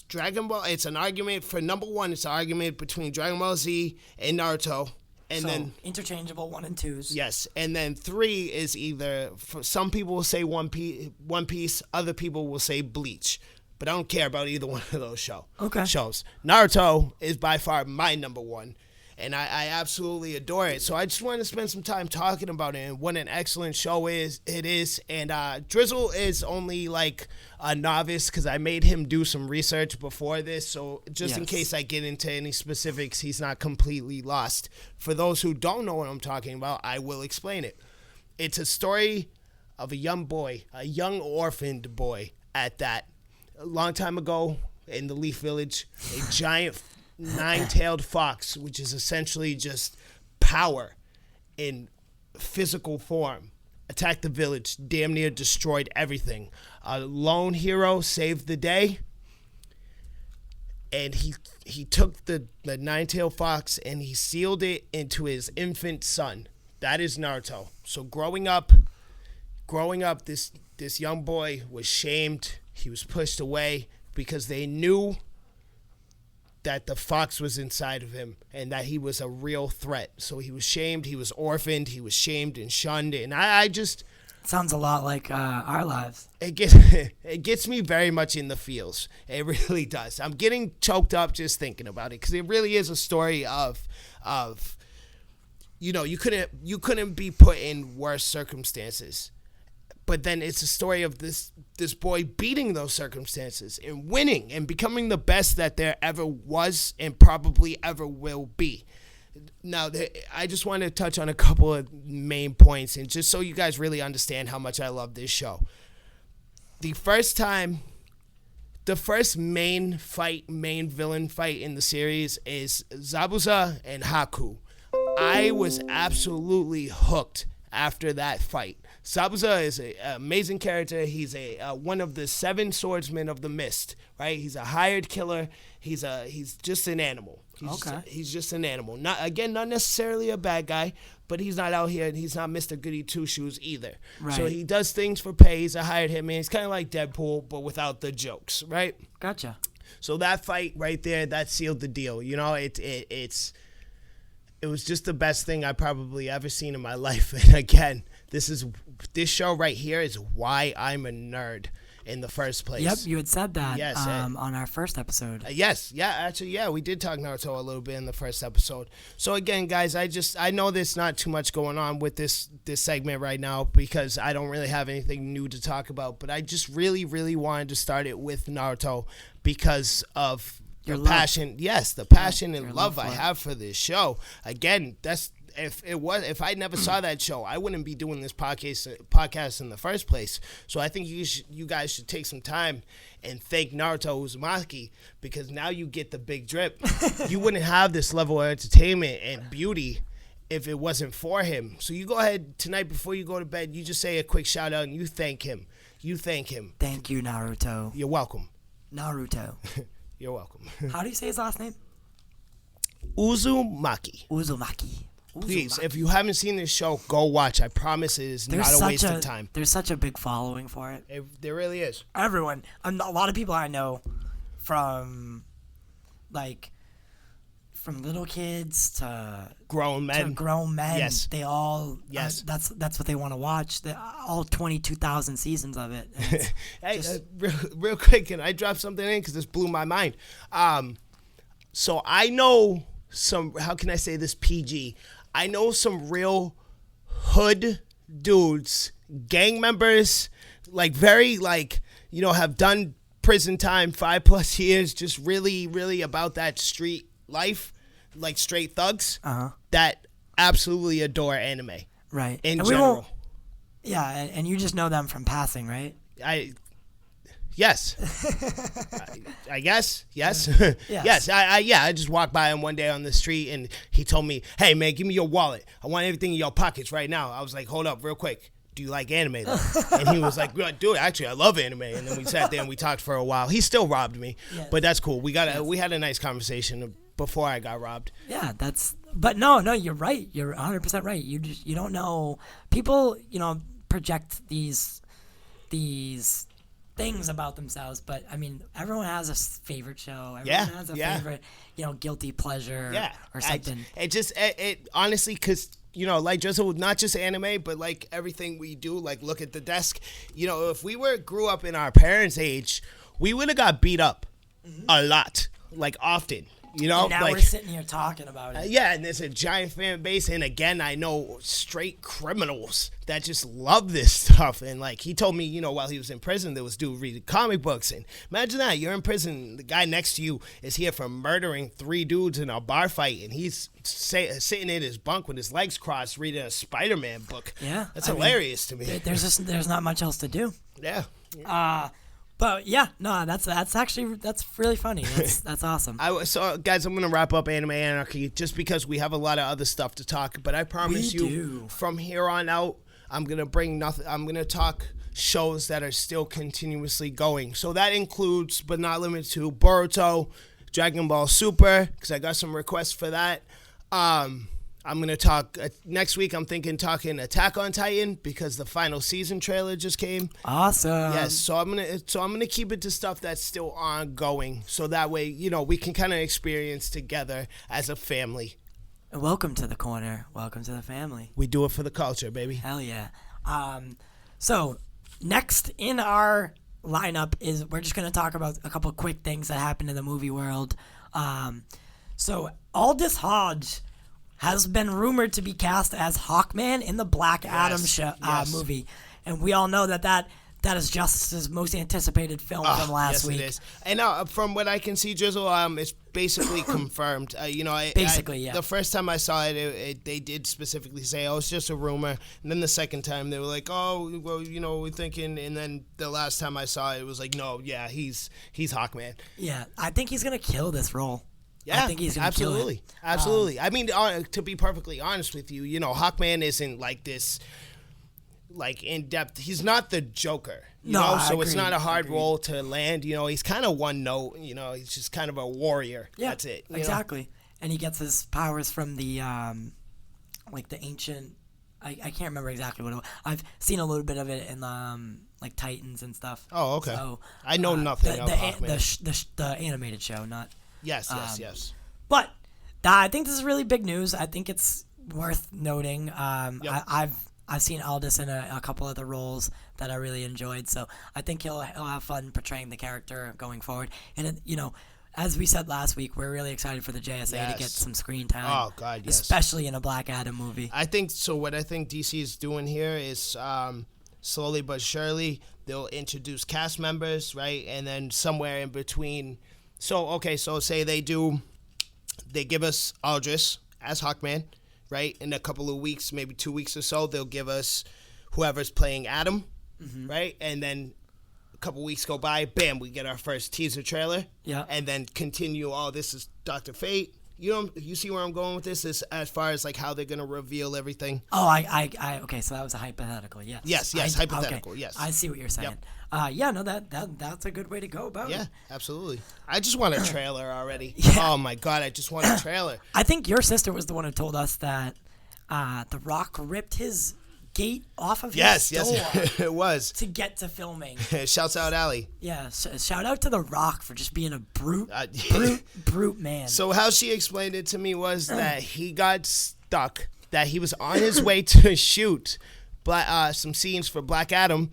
Dragon Ball. It's an argument for number one. It's an argument between Dragon Ball Z and Naruto, and then interchangeable 1 and 2s. Yes, and then 3 is either for some people will say One Piece, other people will say Bleach, but I don't care about either one of those shows. Naruto is by far my number one. And I absolutely adore it. So I just wanted to spend some time talking about it and what an excellent show it is. And Drizzle is only like a novice because I made him do some research before this. So just in case I get into any specifics, he's not completely lost. For those who don't know what I'm talking about, I will explain it. It's a story of a young boy, a young orphaned boy at that. A long time ago in the Leaf Village, a giant nine-tailed fox, which is essentially just power in physical form, attacked the village, damn near destroyed everything. A lone hero saved the day, and he took the nine-tailed fox and he sealed it into his infant son. That is Naruto. So growing up, this young boy was shamed. He was pushed away because they knew that the fox was inside of him and that he was a real threat. So he was shamed, he was orphaned, he was shamed and shunned. And I just... Sounds a lot like our lives. It gets me very much in the feels. It really does. I'm getting choked up just thinking about it because it really is a story of you know, you couldn't be put in worse circumstances. But then it's a story of this boy beating those circumstances and winning and becoming the best that there ever was and probably ever will be. Now, I just want to touch on a couple of main points, and just so you guys really understand how much I love this show. The first main villain fight in the series is Zabuza and Haku. I was absolutely hooked after that fight. Zabuza is an amazing character. He's one of the 7 swordsmen of the mist, right? He's a hired killer. He's just an animal. He's just an animal. Not necessarily a bad guy, but he's not out here and he's not Mr. Goody Two-Shoes either. Right. So he does things for pay. He's a hired hitman. He's kind of like Deadpool, but without the jokes, right? Gotcha. So that fight right there, that sealed the deal. You know, it was just the best thing I probably ever seen in my life. And again, this show right here is why I'm a nerd in the first place. Yep, you had said that on our first episode. We did talk Naruto a little bit in the first episode. So again, guys, I know there's not too much going on with this segment right now because I don't really have anything new to talk about, but I just really, really wanted to start it with Naruto because of the passion. Yes, the passion and love I have for this show. Again, if I never saw that show, I wouldn't be doing this podcast in the first place. So I think you guys should take some time and thank Naruto Uzumaki because now you get the big drip. You wouldn't have this level of entertainment and beauty if it wasn't for him. So you go ahead tonight before you go to bed, you just say a quick shout out and you thank him. Thank you, Naruto. You're welcome. Naruto. You're welcome. How do you say his last name? Uzumaki. Please, if you haven't seen this show, go watch. I promise it is not a waste of time. There's such a big following for it. There really is. Everyone. A lot of people I know from little kids to grown men. Yes. They all, that's what they want to watch. All 22,000 seasons of it. Hey, real quick, can I drop something in? Because this blew my mind. So I know how can I say this PG? I know some real hood dudes, gang members, have done prison time, 5+ years, just really, really about that street life, like straight thugs that absolutely adore anime. Right. In general. And you just know them from passing, right? Yes. I guess. Yes. Yes. I just walked by him one day on the street and he told me, "Hey man, give me your wallet. I want everything in your pockets right now." I was like, "Hold up, real quick. Do you like anime though?" And he was like, "Dude, actually I love anime." And then we sat there and we talked for a while. He still robbed me, but that's cool. We had a nice conversation before I got robbed. Yeah, but no, you're right. You're 100% right. You don't know. People, project these things about themselves, but I mean, everyone has a favorite show. Everyone has a favorite, guilty pleasure or something. It honestly, because like Drizzle, not just anime, but like everything we do, like look at the desk. If we grew up in our parents' age, we would have got beat up a lot, like often. And now we're sitting here talking about it. And there's a giant fan base, and again, I know straight criminals that just love this stuff. And like he told me, while he was in prison, there was dude reading comic books. And imagine that, you're in prison, the guy next to you is here for murdering 3 dudes in a bar fight, and he's sitting in his bunk with his legs crossed reading a Spider-Man book. Yeah, that's hilarious to me. There's not much else to do. Yeah. But that's really funny. That's awesome. So guys, I'm gonna wrap up Anime Anarchy just because we have a lot of other stuff to talk. But I promise from here on out, I'm gonna bring nothing. I'm gonna talk shows that are still continuously going. So that includes, but not limited to, Boruto, Dragon Ball Super, because I got some requests for that. I'm I'm gonna talk next week. I'm talking Attack on Titan because the final season trailer just came. Awesome. Yes, so I'm gonna keep it to stuff that's still ongoing, so that way we can kind of experience together as a family. Welcome to the corner. Welcome to the family. We do it for the culture, baby. Hell yeah. So next in our lineup is we're just gonna talk about a couple quick things that happened in the movie world. So Aldis Hodge has been rumored to be cast as Hawkman in the Black Adam movie. And we all know that is Justice's most anticipated film from last week. Yes, it is. And from what I can see, Drizzle, it's basically confirmed. Yeah. The first time I saw it, they did specifically say, oh, it's just a rumor. And then the second time, they were like, oh, well, we're thinking. And then the last time I saw it, it was like, no, yeah, he's Hawkman. Yeah, I think he's going to kill this role. Yeah, I think he's gonna kill it. Absolutely. I mean, to be perfectly honest with you, Hawkman isn't like this, like in depth. He's not the Joker, so it's not a hard role to land. He's kind of one note. He's just kind of a warrior. Yeah, that's it. Exactly. And he gets his powers from the like the ancient. I can't remember exactly what it was. I've seen a little bit of it in like Titans and stuff. Oh, okay. So, I know nothing of Hawkman. The animated show, not. Yes. But I think this is really big news. I think it's worth noting. Yep. I've seen Aldis in a couple other roles that I really enjoyed, so I think he'll have fun portraying the character going forward. And as we said last week, we're really excited for the JSA to get some screen time. Oh God, yes. Especially in a Black Adam movie. I think so. What I think DC is doing here is slowly but surely they'll introduce cast members, right, and then somewhere in between. So say they give us Aldis as Hawkman, right? In a couple of weeks, maybe 2 weeks or so, they'll give us whoever's playing Adam, right? And then a couple weeks go by, bam, we get our first teaser trailer. Yeah. And then continue, this is Dr. Fate. You see where I'm going with this as far as like how they're going to reveal everything? Oh, okay, so that was a hypothetical, yes. Yes, hypothetical, okay. yes. I see what you're saying. Yep. That's a good way to go about it. Yeah, absolutely. I just want a trailer already. Yeah. Oh my God, I just want a trailer. I think your sister was the one who told us that The Rock ripped his gate off of his store. Yes, it was. To get to filming. Shouts out, Allie. Yeah, shout out to The Rock for just being a brute man. So how she explained it to me was that he got stuck, that he was on his way to shoot some scenes for Black Adam.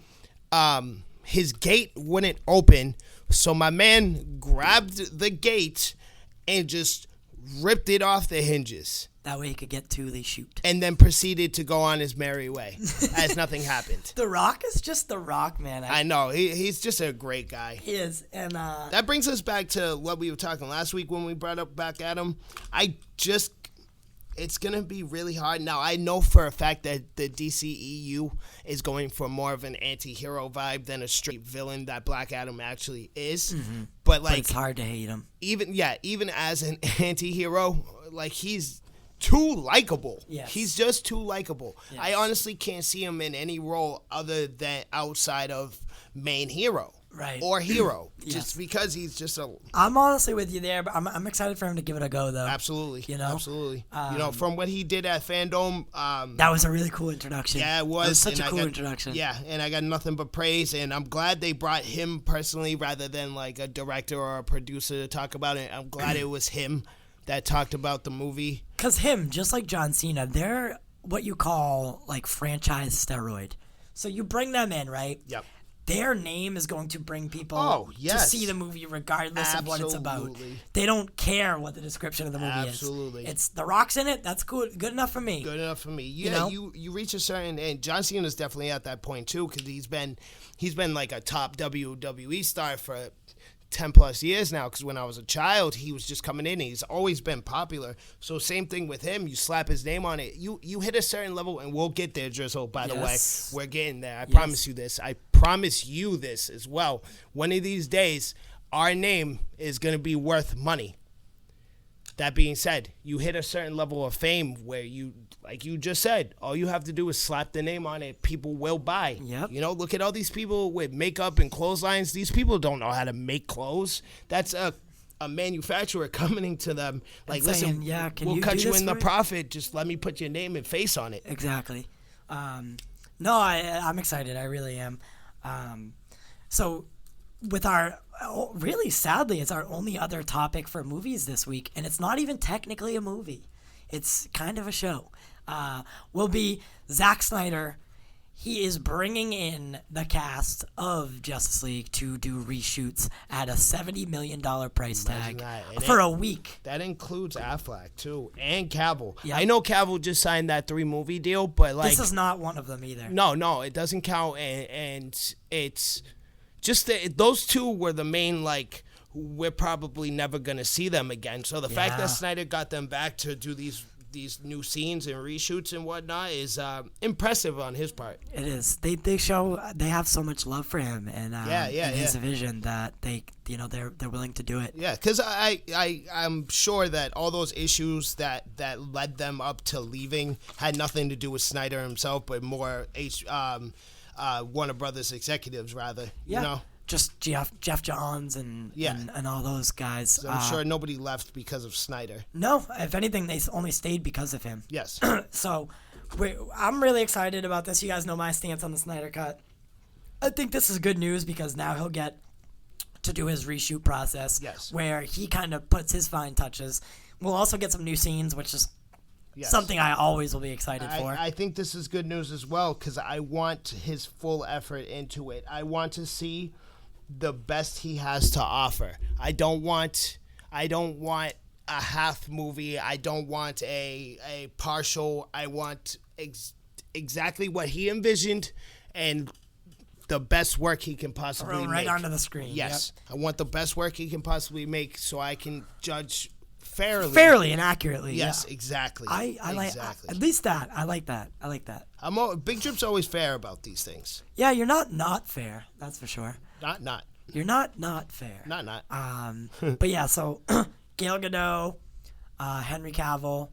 His gate wouldn't open, so my man grabbed the gate and just ripped it off the hinges. That way he could get to the shoot. And then proceeded to go on his merry way as nothing happened. The Rock is just The Rock, man. I know. He's just a great guy. He is. And that brings us back to what we were talking last week when we brought up Black Adam. It's going to be really hard. Now, I know for a fact that the DCEU is going for more of an anti-hero vibe than a straight villain that Black Adam actually is. Mm-hmm. But it's hard to hate him. Even as an anti-hero, like he's too likable. Yes. He's just too likable. Yes. I honestly can't see him in any role other than outside of main hero. Right. Or hero. Yes. Just because he's just a... I'm honestly with you there, but I'm excited for him to give it a go, though. Absolutely. Absolutely. From what he did at Fandom... that was a really cool introduction. Yeah, it was. Such a cool introduction. Yeah, and I got nothing but praise, and I'm glad they brought him personally rather than like a director or a producer to talk about it. I'm glad it was him that talked about the movie. Because him, just like John Cena, they're what you call like franchise steroid. So you bring them in, right? Yep. Their name is going to bring people to see the movie regardless of what it's about. They don't care what the description of the movie is. It's The Rock's in it. That's good enough for me. Good enough for me. Yeah, you reach a certain, and John Cena's definitely at that point too, because he's been like a top WWE star for 10 plus years now, because when I was a child he was just coming in and he's always been popular. So same thing with him, you slap his name on it, you hit a certain level, and we'll get there, Drizzle, by the way. We're getting there. I promise you this. I promise you this as well. One of these days our name is going to be worth money. That being said, you hit a certain level of fame where you, like you just said, all you have to do is slap the name on it. People will buy. Yep. Look at all these people with makeup and clotheslines. These people don't know how to make clothes. That's a a manufacturer coming to them like, and saying, listen, yeah, can we'll you cut do you this in the for me? profit. Just let me put your name and face on it. Exactly. No, I'm excited. I really am. So with our, really sadly, it's our only other topic for movies this week, and it's not even technically a movie. It's kind of a show. Will be Zack Snyder. He is bringing in the cast of Justice League to do reshoots at a $70 million price tag for a week. That includes Affleck, too, and Cavill. Yep. I know Cavill just signed that 3-movie deal, but, like... This is not one of them either. No, it doesn't count, and it's just that those two were the main, like... We're probably never going to see them again. So the fact that Snyder got them back to do these new scenes and reshoots and whatnot is impressive on his part. It is. They show they have so much love for him and his vision that they're willing to do it. Yeah, because I'm sure that all those issues that led them up to leaving had nothing to do with Snyder himself, but more Warner Brothers executives rather. Yeah. You know. Just Jeff Johns and all those guys. So I'm sure nobody left because of Snyder. No, if anything, they only stayed because of him. Yes. So I'm really excited about this. You guys know my stance on the Snyder-Cut. I think this is good news because now he'll get to do his reshoot process where he kind of puts his fine touches. We'll also get some new scenes, which is something I always will be excited for. I think this is good news as well because I want his full effort into it. I want to see the best he has to offer. I don't want a half movie. I don't want a partial. I want exactly what he envisioned and the best work he can possibly make. Right onto the screen. Yes. Yep. I want the best work he can possibly make so I can judge fairly and accurately. Yes, exactly. I like at least that. I like that. Big Drip's always fair about these things. Yeah, you're not fair. That's for sure. Not. You're not fair. Not. But yeah, so Gal Gadot, Henry Cavill,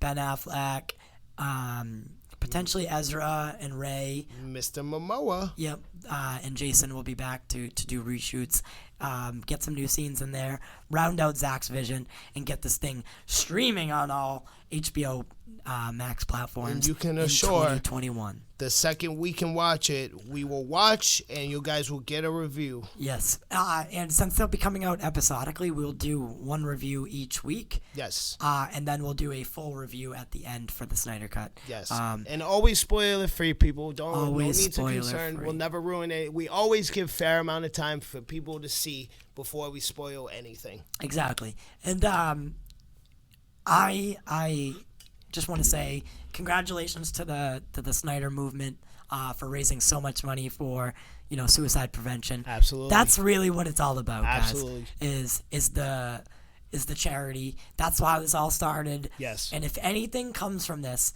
Ben Affleck, potentially Ezra and Ray. Mr. Momoa. Yep. And Jason will be back to do reshoots. Get some new scenes in there. Round out Zach's vision and get this thing streaming on all HBO Max platforms. And you can in assure 2021. The second we can watch it, we will watch, and you guys will get a review. Yes. And since they'll be coming out episodically, we'll do one review each week. Yes. And then we'll do a full review at the end for the Snyder Cut. Yes. And always spoiler-free, people. No need to concern. We'll never ruin it. We always give fair amount of time for people to see before we spoil anything. Exactly. And I just want to say congratulations to the Snyder movement for raising so much money for suicide prevention. Absolutely. That's really what it's all about, guys. Absolutely. Is the charity. That's why this all started. Yes. And if anything comes from this,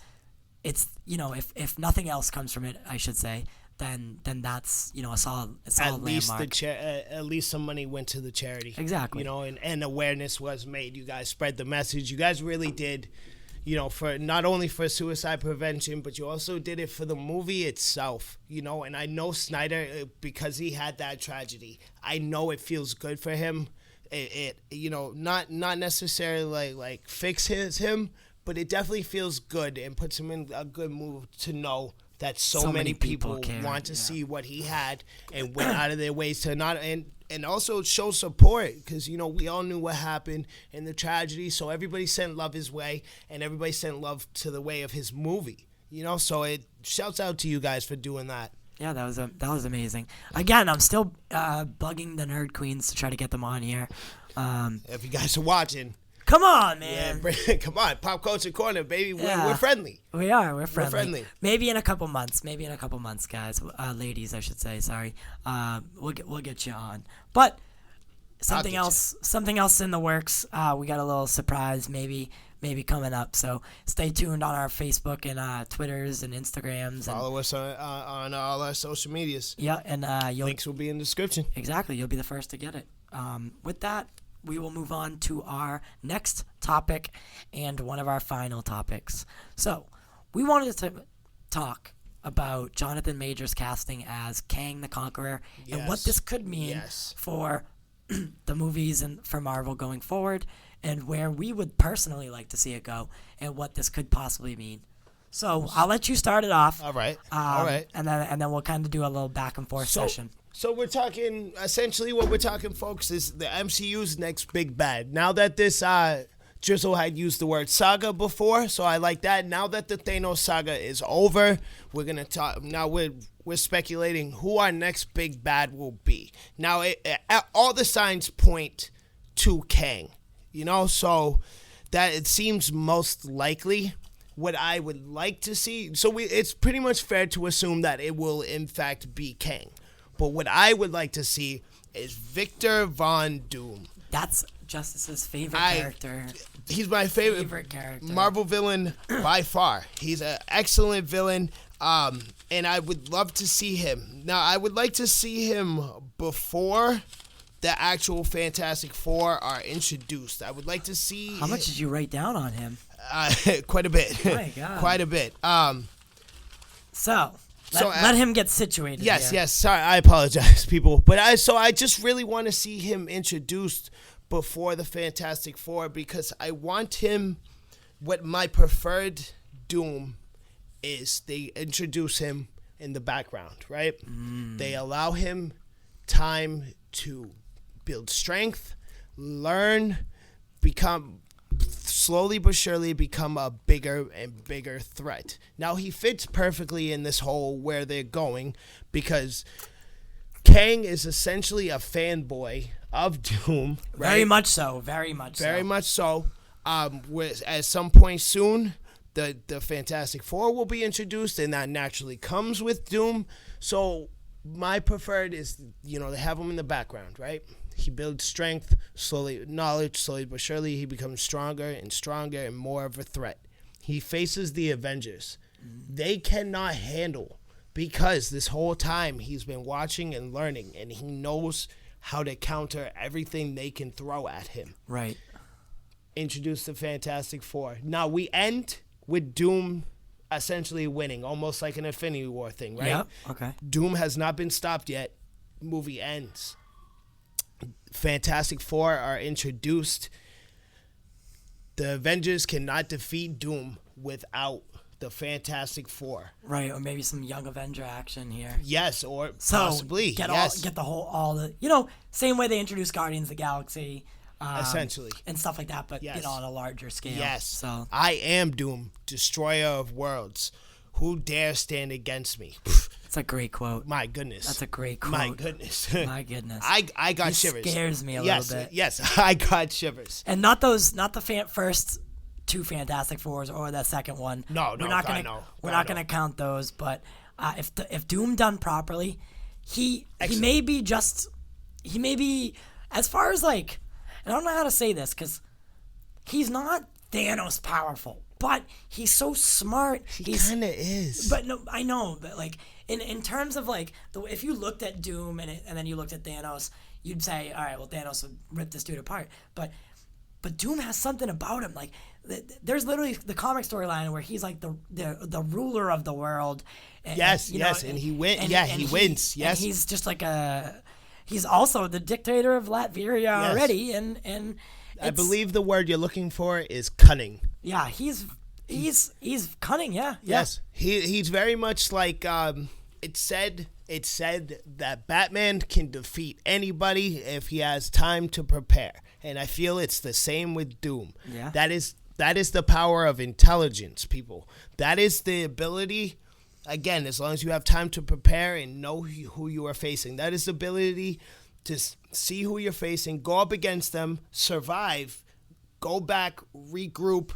it's if nothing else comes from it, I should say, then that's a solid landmark. At least some money went to the charity. Exactly. And awareness was made. You guys spread the message. You guys really did. For not only for suicide prevention, but you also did it for the movie itself, and I know Snyder, because he had that tragedy, I know it feels good for him. It not necessarily like fixes him, but it definitely feels good and puts him in a good mood to know that so many people want to see what he had and went out of their ways to not and also show support because we all knew what happened in the tragedy, so everybody sent love his way and everybody sent love to the way of his movie. So it shouts out to you guys for doing that. Yeah, that was amazing. Again, I'm still bugging the Nerd Queens to try to get them on here. If you guys are watching, come on, man. Yeah, come on, Pop Culture Corner, baby. We're friendly. We are. We're friendly. Maybe in a couple months, guys. Ladies, I should say. Sorry. We'll get you on. But something else in the works. We got a little surprise maybe coming up. So stay tuned on our Facebook and Twitters and Instagrams. Follow us on all our social medias. Yeah, and links will be in the description. Exactly. You'll be the first to get it. With that, we will move on to our next topic and one of our final topics. So, we wanted to talk about Jonathan Majors casting as Kang the Conqueror and what this could mean for the movies and for Marvel going forward, and where we would personally like to see it go, and what this could possibly mean. So I'll let you start it off. All right. All right. And then we'll kind of do a little back and forth session. So we're talking, essentially what we're talking, folks, is the MCU's next big bad. Now that this Drizzle had used the word saga before, so I like that. Now that the Thanos saga is over, we're gonna talk. Now we're speculating who our next big bad will be. Now all the signs point to Kang, so that it seems most likely. What I would like to see, it's pretty much fair to assume that it will in fact be Kang. But what I would like to see is Victor Von Doom. That's Justice's favorite character. He's my favorite character. Marvel villain by far. He's an excellent villain, and I would love to see him. Now, I would like to see him before the actual Fantastic Four are introduced. I would like to see... How much did you write down on him? Quite a bit. Oh my God. Quite a bit. Let him get situated. Yes, here. yes. Sorry, I apologize, people. But I just really want to see him introduced before the Fantastic Four, because I want him. What my preferred Doom is, they introduce him in the background, right? They allow him time to build strength, learn, slowly but surely become a bigger and bigger threat. Now, he fits perfectly in this whole where they're going, because Kang is essentially a fanboy of Doom. Right? Very much so. Very much so. At some point soon, the Fantastic Four will be introduced, and that naturally comes with Doom. So my preferred is, they have him in the background, right? He builds strength, knowledge, slowly but surely he becomes stronger and more of a threat. He faces the Avengers. They cannot handle, because this whole time he's been watching and learning, and he knows how to counter everything they can throw at him. Right. Introduce the Fantastic Four. Now we end with Doom essentially winning, almost like an Infinity War thing, right? Yep. Okay. Doom has not been stopped yet. Movie ends. Fantastic Four are introduced. The Avengers cannot defeat Doom without the Fantastic Four. Right, or maybe some Young Avenger action here. Yes, or possibly. Get the whole same way they introduced Guardians of the Galaxy. Essentially. And stuff like that, but on a larger scale. Yes. So I am Doom, destroyer of worlds. Who dare stand against me? It's a great quote. My goodness. That's a great quote. My goodness. My goodness. I got shivers. Scares me a little bit. Yes, I got shivers. And not the first two Fantastic Fours or the second one. We're not gonna count those. But if Doom done properly, he may be as far as and I don't know how to say this because he's not Thanos powerful. But he's so smart. He kind of is. But no, I know. But in terms of if you looked at Doom and then you looked at Thanos, you'd say, all right, well, Thanos would rip this dude apart. But Doom has something about him. There's literally the comic storyline where he's like the ruler of the world. And, yes, and he wins. He wins. Yes, and he's just he's also the dictator of Latveria already, and I believe the word you're looking for is cunning. Yeah, he's cunning. Yeah. Yes, he's very much like it said that Batman can defeat anybody if he has time to prepare, and I feel it's the same with Doom. Yeah, that is the power of intelligence, people. That is the ability. Again, as long as you have time to prepare and know who you are facing, that is the ability to see who you're facing, go up against them, survive, go back, regroup,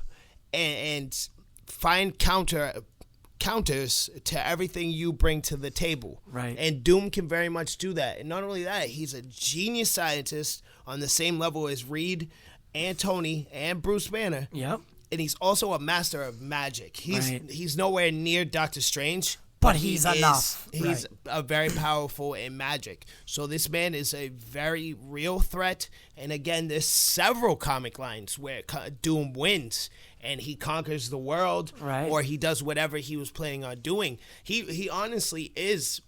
and find counters to everything you bring to the table. Right. And Doom can very much do that. And not only that, he's a genius scientist on the same level as Reed and Tony and Bruce Banner. Yep. And he's also a master of magic. He's nowhere near Doctor Strange. But he's enough. He's a very powerful in magic. So this man is a very real threat. And again, there's several comic lines where Doom wins and he conquers the world, or he does whatever he was planning on doing. He honestly is,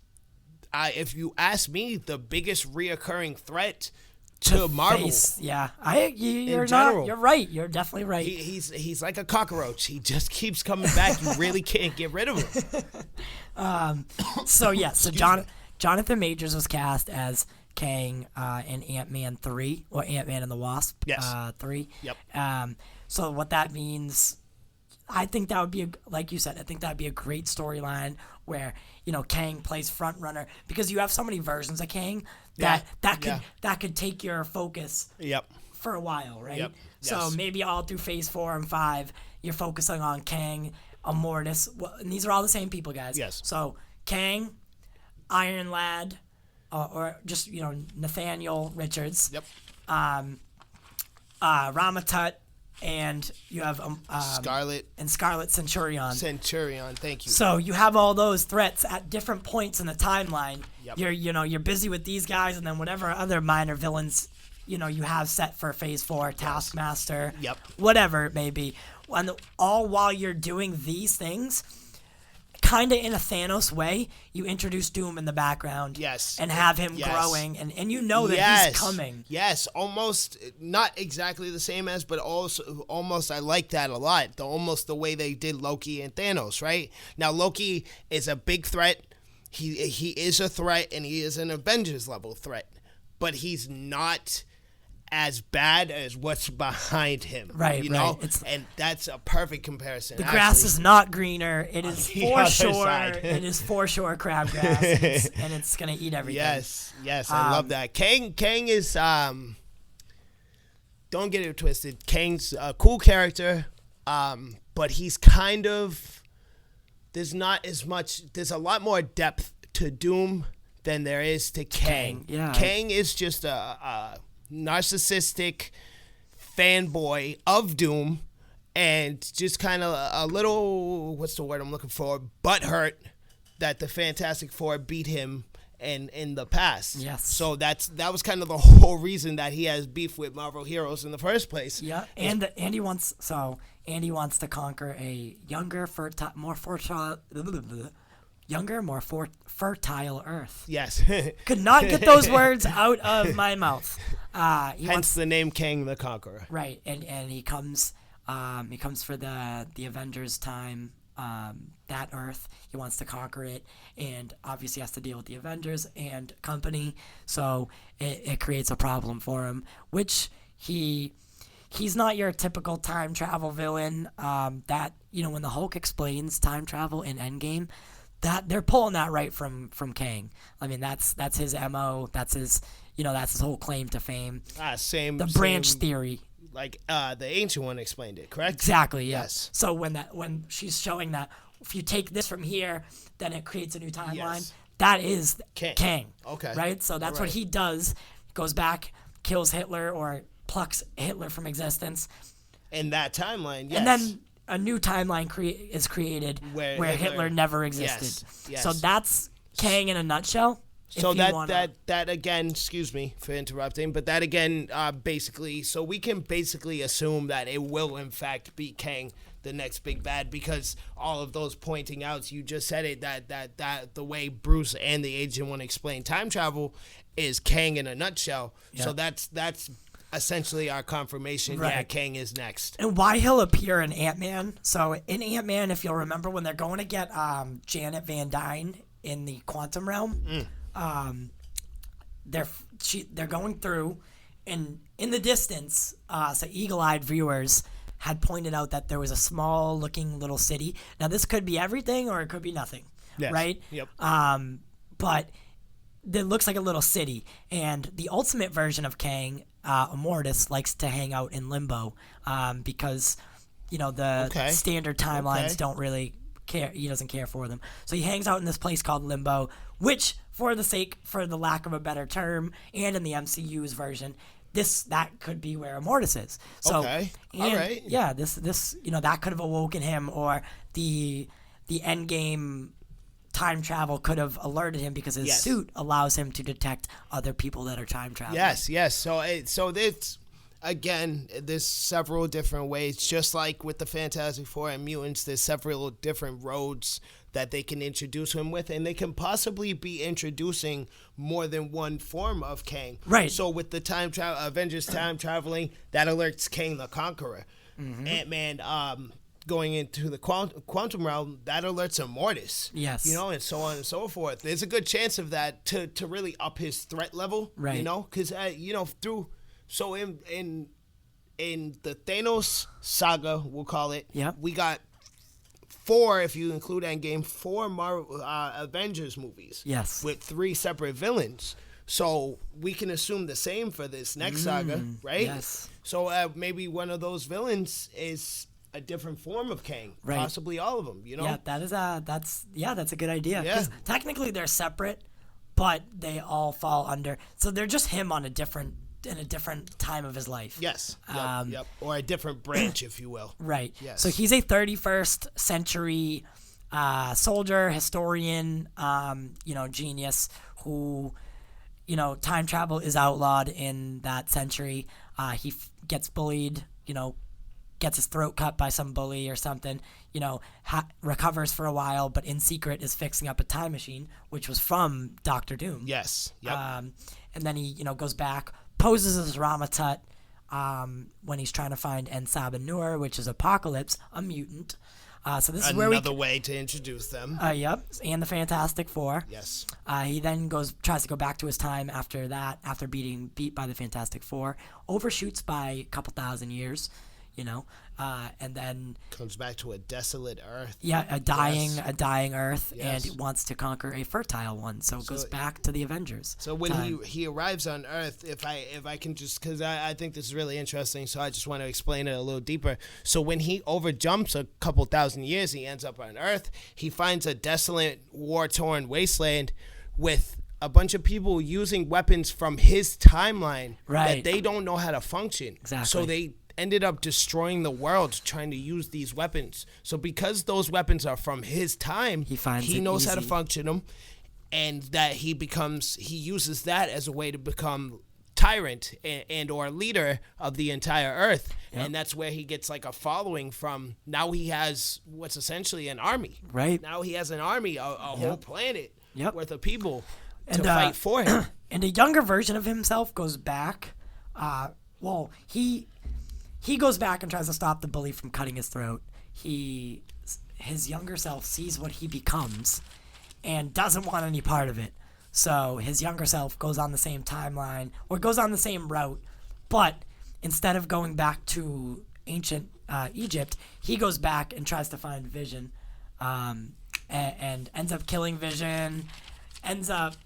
if you ask me, the biggest reoccurring threat to Marvel. Yeah, you're general. You're right. You're definitely right. He's like a cockroach. He just keeps coming back. You really can't get rid of him. So Jonathan Majors was cast as Kang in Ant-Man 3, or Ant-Man and the Wasp 3. Yep. So what that means, I think that would be, like you said, I think that would be a great storyline where, Kang plays front runner, because you have so many versions of Kang that could take your focus for a while, right? Yep. So Yes. maybe all through Phase 4 and 5, you're focusing on Kang, Immortus, and these are all the same people, guys. Yes. So Kang, Iron Lad, or just Nathaniel Richards. Yep. Ramatut, and you have Scarlet and Scarlet Centurion. Thank you. So you have all those threats at different points in the timeline. Yep. You're busy with these guys, and then whatever other minor villains you have set for Phase 4, Taskmaster, whatever it may be. All while you're doing these things, kind of in a Thanos way, you introduce Doom in the background. Yes. And have him growing, and that he's coming. Yes, almost not exactly the same as, but also almost I like that a lot. Almost the way they did Loki and Thanos, right? Now Loki is a big threat. He is a threat, and he is an Avengers level threat, but he's not as bad as what's behind him, right? And that's a perfect comparison. The grass is not greener. It is for sure. It is for sure crabgrass, and it's gonna eat everything. Yes, I love that. Kang is don't get it twisted. Kang's a cool character, but he's kind of there's a lot more depth to Doom than there is to Kang. Yeah, Kang is just a narcissistic fanboy of Doom, and just kind of a little, what's the word I'm looking for, butthurt that the Fantastic Four beat him in the past. Yes. So that was kind of the whole reason that he has beef with Marvel heroes in the first place. Yeah, and Andy wants to conquer a younger, more fertile Earth. Yes. Could not get those words out of my mouth. Hence the name Kang the Conqueror. Right, and he comes for the Avengers time, that Earth. He wants to conquer it, and obviously has to deal with the Avengers and company. So it creates a problem for him, which he's not your typical time travel villain. That when the Hulk explains time travel in Endgame, that they're pulling that right from Kang. I mean, that's his MO. That's his whole claim to fame. The branch theory. Like the Ancient One explained it, correct? Exactly. Yes. So when she's showing that if you take this from here, then it creates a new timeline. Yes. That is Kang. Okay. Right. So that's what he does. Goes back, kills Hitler, or plucks Hitler from existence. In that timeline, yes. And then a new timeline is created where Hitler never existed. Yes. So that's Kang in a nutshell. So that again, excuse me for interrupting, but that again, basically, so we can basically assume that it will in fact be Kang, the next big bad, because all of those pointing outs, you just said it, that the way Bruce and the Ancient One explain time travel is Kang in a nutshell. Yeah. So that's essentially our confirmation. Right. Yeah, Kang is next. And why he'll appear in Ant-Man. So in Ant-Man, if you'll remember, when they're going to get Janet Van Dyne in the quantum realm, they're going through, and in the distance, so eagle-eyed viewers had pointed out that there was a small-looking little city. Now, this could be everything, or it could be nothing, right? Yep. But it looks like a little city, and the ultimate version of Kang, Immortus, likes to hang out in Limbo, because the standard timelines don't really care. He doesn't care for them, so he hangs out in this place called Limbo, which, for the lack of a better term, and in the MCU's version, that could be where Immortus is. So, all right, yeah, this that could have awoken him, or the Endgame time travel could have alerted him, because his suit allows him to detect other people that are time traveling. Yes. So it's, again, there's several different ways, just like with the Fantastic Four and mutants. There's several different roads that they can introduce him with, and they can possibly be introducing more than one form of Kang. Right. So with the Avengers time traveling, that alerts Kang the Conqueror. Ant-Man going into the quantum realm, that alerts Immortus. Yes. And so on and so forth. There's a good chance of that to really up his threat level. Right. Because in the Thanos saga, we'll call it. Yeah. We got 4, if you include Endgame, 4 Marvel Avengers movies. Yes. With 3 separate villains. So we can assume the same for this next saga, right? Yes. So maybe one of those villains is a different form of Kang. Right. Possibly all of them. Yeah, that's a good idea. Yeah. Because technically they're separate, but they all fall under. So they're just him in a different time of his life. Yes. Yep. Or a different branch, if you will. Right. Yes. So he's a 31st century soldier, historian, genius who, time travel is outlawed in that century. He gets bullied, gets his throat cut by some bully or something, recovers for a while, but in secret is fixing up a time machine, which was from Doctor Doom. Yes. Yep. And then he, goes back, poses as Ramatut when he's trying to find En-Sabah Nur, which is Apocalypse, a mutant. So this is where another way to introduce them. Yep, and the Fantastic Four. Yes. He then tries to go back to his time after that, after being beat by the Fantastic Four, overshoots by a couple thousand years, and then comes back to a desolate Earth. Yeah, a dying Earth, Yes. and wants to conquer a fertile one. So goes back to the Avengers. So when he arrives on Earth, if I can just, because I think this is really interesting, so I just want to explain it a little deeper. So when he overjumps a couple thousand years, he ends up on Earth. He finds a desolate, war-torn wasteland with a bunch of people using weapons from his timeline that they don't know how to function. Exactly. So they ended up destroying the world trying to use these weapons. So because those weapons are from his time, he knows how to function them, and that he uses that as a way to become tyrant and or leader of the entire Earth. Yep. And that's where he gets like a following from. Now he has what's essentially an army. Right. Now he has an army, a whole planet worth of people to fight for him. And a younger version of himself goes back. He goes back and tries to stop the bully from cutting his throat. His younger self sees what he becomes and doesn't want any part of it. So his younger self goes on the same timeline, or goes on the same route, but instead of going back to ancient Egypt, he goes back and tries to find Vision, and ends up killing Vision, ends up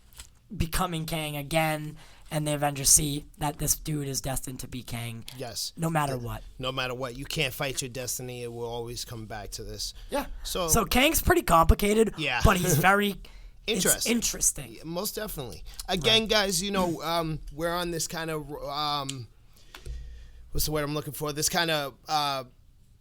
becoming Kang again. And the Avengers see that this dude is destined to be Kang. Yes. No matter what. No matter what. You can't fight your destiny. It will always come back to this. Yeah. So Kang's pretty complicated. Yeah. But he's very interesting. Interesting. Yeah, most definitely. Again, guys, we're on this kind of what's the word I'm looking for? This kind of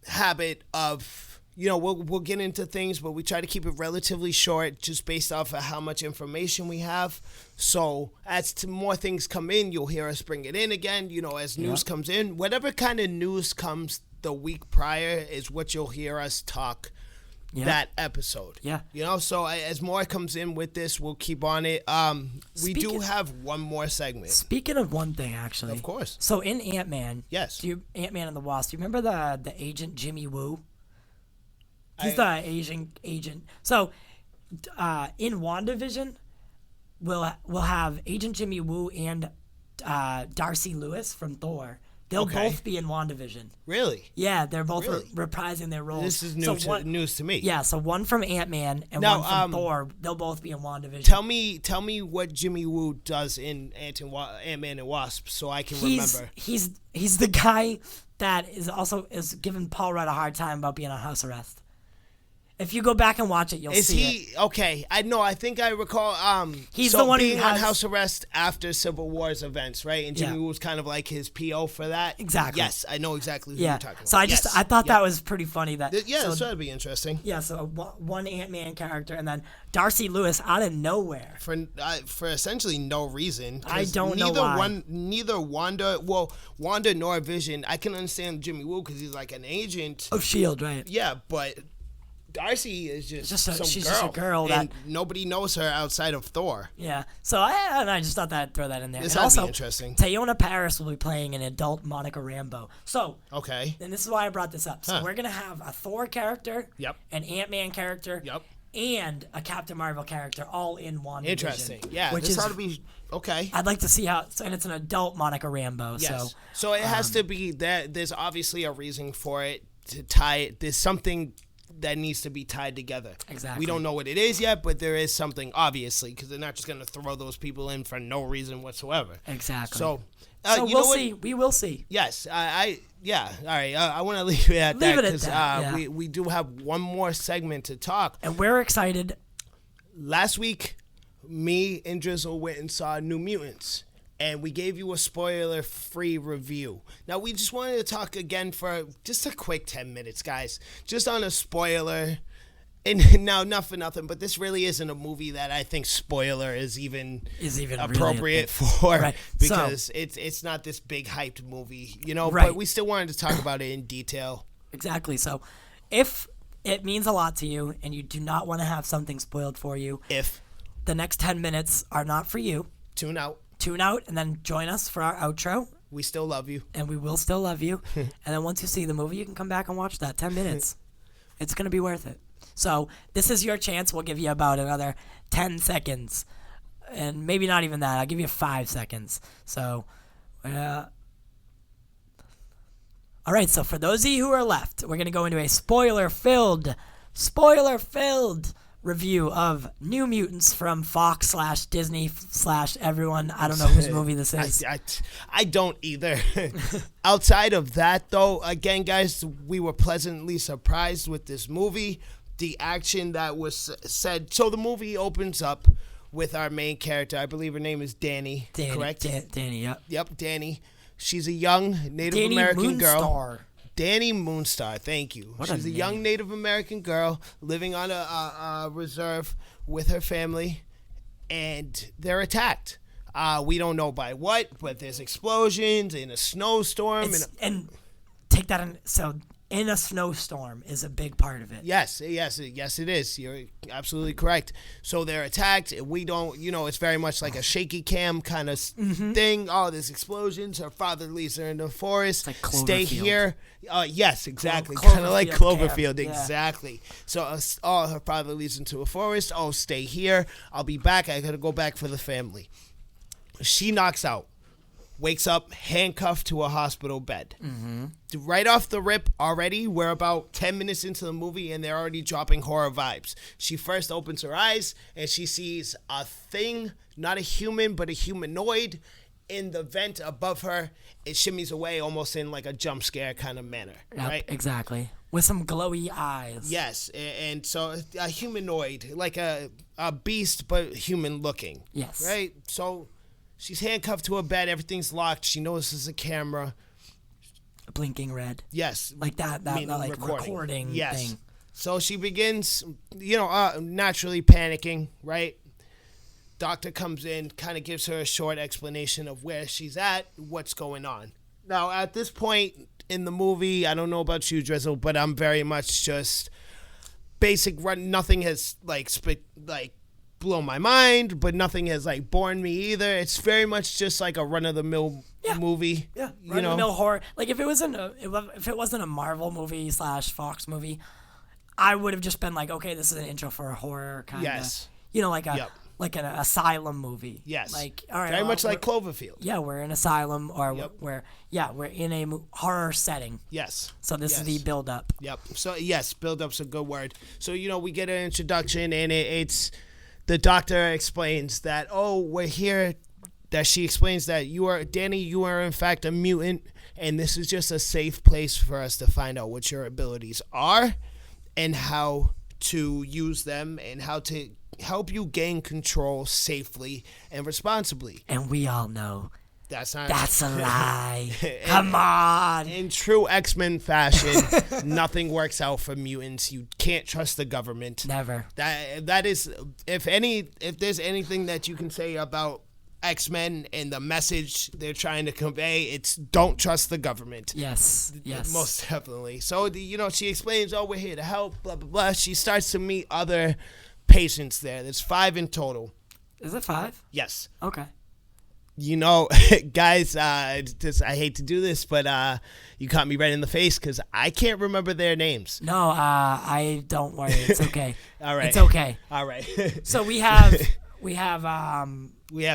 habit of, we'll get into things, but we try to keep it relatively short just based off of how much information we have. So as more things come in, you'll hear us bring it in again, as news comes in. Whatever kind of news comes the week prior is what you'll hear us talk that episode. Yeah. So as more comes in with this, we'll keep on it. We do have one more segment. Speaking of one thing, actually. Of course. So in Ant-Man. Yes. Ant-Man and the Wasp, do you remember the agent Jimmy Woo? He's the Asian agent. So, in WandaVision, we'll have Agent Jimmy Woo and Darcy Lewis from Thor. They'll both be in WandaVision. Really? Yeah, they're both reprising their roles. This is news to me. Yeah, so one from Ant-Man and one from Thor. They'll both be in WandaVision. Tell me what Jimmy Woo does in Ant-Man and Wasp, so I can remember. He's the guy that is giving Paul Rudd a hard time about being on house arrest. If you go back and watch it, you'll see it. Is he okay? I know. I think I recall. He's the one being on house arrest after Civil War's events, right? And Jimmy Woo was kind of like his PO for that. Exactly. Yes, I know exactly who you're talking about. So I thought that was pretty funny. So that'd be interesting. Yeah. So one Ant-Man character, and then Darcy Lewis out of nowhere for essentially no reason. I don't know why. Neither Wanda nor Vision. I can understand Jimmy Woo because he's like an agent of S.H.I.E.L.D., right? Yeah, but Darcy is just she's some just a girl and that nobody knows her outside of Thor. Yeah. So I just thought that I'd throw that in there. This and would be also, interesting. Teyona Paris will be playing an adult Monica Rambeau. So okay, and this is why I brought this up. So we're gonna have a Thor character, an Ant-Man character, and a Captain Marvel character all in one. Interesting. Yeah, which this is ought to be okay. I'd like to see how. And it's an adult Monica Rambeau. Yes. So it has to be that. There's obviously a reason for it to tie it. There's something that needs to be tied together. Exactly. We don't know what it is yet, but there is something, obviously, because they're not just going to throw those people in for no reason whatsoever. Exactly. So we'll see. We will see. Yes. Yeah. All right. I want to leave it at that because we do have one more segment to talk. And we're excited. Last week, me and Drizzle went and saw New Mutants. And we gave you a spoiler-free review. Now, we just wanted to talk again for just a quick 10 minutes, guys. Just on a spoiler. And now, not for nothing, but this really isn't a movie that I think spoiler is even appropriate really for. Right. Because it's not this big hyped movie, you know. Right. But we still wanted to talk about it in detail. Exactly. So if it means a lot to you and you do not want to have something spoiled for you, if the next 10 minutes are not for you, tune out and then join us for our outro. We still love you. And we will still love you. And then once you see the movie, you can come back and watch that 10 minutes. It's going to be worth it. So this is your chance. We'll give you about another 10 seconds. And maybe not even that. I'll give you 5 seconds. So, all right. So for those of you who are left, we're going to go into a spoiler-filled review of New Mutants from Fox / Disney / everyone. I don't know whose movie this is. I don't either. Outside of that, though, again, guys, we were pleasantly surprised with this movie. The action that was said. So the movie opens up with our main character. I believe her name is Danny. Correct? Danny, yep. Yep, Danny. She's a young Native American girl. Danny Moonstar, thank you. She's a young Native American girl living on a reserve with her family, and they're attacked. We don't know by what, but there's explosions in a snowstorm. And take that in. So in a snowstorm is a big part of it. Yes, it is. You're absolutely correct. So they're attacked, and we don't, it's very much like a shaky cam kind of thing. Oh, there's explosions. Her father leaves her in the forest. Like Stay here. Yes, exactly. Cloverfield Kind of like Cloverfield, camp. exactly. So, her father leaves into a forest. Oh, stay here. I'll be back. I got to go back for the family. She knocks out. Wakes up handcuffed to a hospital bed. Right off the rip already, we're about 10 minutes into the movie and they're already dropping horror vibes. She first opens her eyes and she sees a thing, not a human, but a humanoid in the vent above her. It shimmies away almost in like a jump scare kind of manner, right? Exactly. With some glowy eyes. Yes, and so a humanoid, like a beast, but human looking. Yes. Right? So she's handcuffed to a bed. Everything's locked. She notices a camera. Blinking red. Yes. Like that like recording thing. So she begins, naturally panicking, right? Doctor comes in, kind of gives her a short explanation of where she's at, what's going on. Now, at this point in the movie, I don't know about you, Drizzle, but I'm very much just basic run. Nothing has, blown my mind, but nothing has born me either. It's very much just like a run-of-the-mill movie. Yeah, run-of-the-mill horror. Like if it wasn't a Marvel movie / Fox movie, I would have just been like, okay, this is an intro for a horror kind of. Yes. Like an asylum movie. Yes. Like all right, very much like Cloverfield. Yeah, we're in asylum or we're in a horror setting. Yes. So this is the build up. Yep. So yes, build up's a good word. So we get an introduction and it's. The doctor explains that, we're here, that she explains that you are in fact a mutant, and this is just a safe place for us to find out what your abilities are and how to use them and how to help you gain control safely and responsibly. And we all know that's a lie. Come on. In true X-Men fashion, nothing works out for mutants. You can't trust the government. Never. That is, if there's anything that you can say about X-Men and the message they're trying to convey. It's don't trust the government. Yes. Most definitely. So, she explains, we're here to help, blah, blah, blah. She starts to meet other patients there. There's 5 in total. Is it 5? Yes. Okay. Guys, I hate to do this, but you caught me right in the face because I can't remember their names. No, I don't worry. It's okay. All right. It's okay. All right. So we have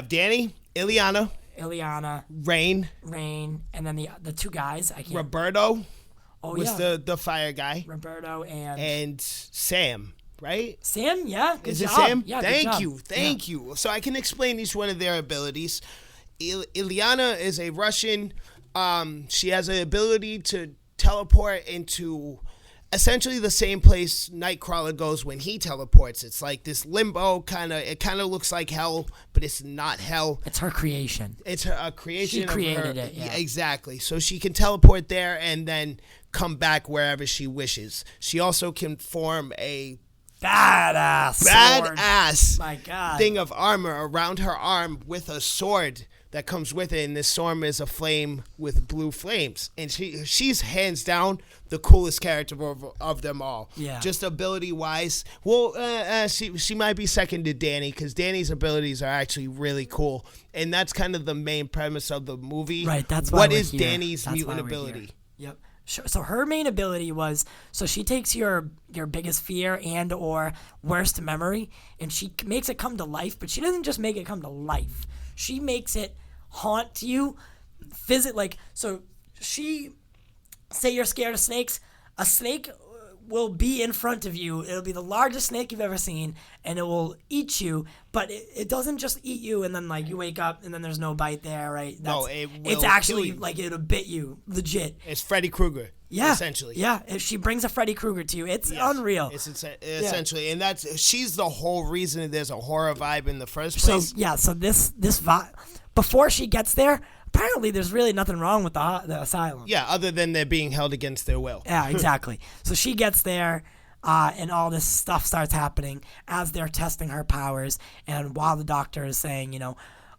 Danny, Ileana, Rain, and then the 2 guys. I can't. Roberto was the fire guy. Roberto and Sam. Right? Sam, yeah. Is it Sam? Yeah, Thank you. So I can explain each one of their abilities. Ileana is a Russian. She has an ability to teleport into essentially the same place Nightcrawler goes when he teleports. It's like this limbo it kind of looks like hell, but it's not hell. It's her creation. It's a creation. She created it. Yeah. Exactly. So she can teleport there and then come back wherever she wishes. She also can form a badass my God thing of armor around her arm with a sword that comes with it, and this sword is a flame with blue flames, and she's hands down the coolest character of them all. Yeah, just ability wise. Well, she might be second to Danny because Danny's abilities are actually really cool, and that's kind of the main premise of the movie. Right. That's why what we're is here. Danny's That's mutant ability? Yep. Sure. So her main ability was, so she takes your biggest fear and or worst memory, and she makes it come to life, but she doesn't just make it come to life. She makes it haunt you, so she, say you're scared of snakes, a snake will be in front of you. It'll be the largest snake you've ever seen, and it will eat you, but it doesn't just eat you and then you wake up and then there's no bite there, right? It's actually it'll bit you, legit. It's Freddy Krueger. Yeah, essentially. Yeah, if she brings a Freddy Krueger to you, it's unreal. It's essentially, and she's the whole reason there's a horror vibe in the first place. So this vibe, before she gets there, apparently there's really nothing wrong with the asylum. Yeah, other than they're being held against their will. Yeah, exactly. So she gets there, and all this stuff starts happening as they're testing her powers, and while the doctor is saying, all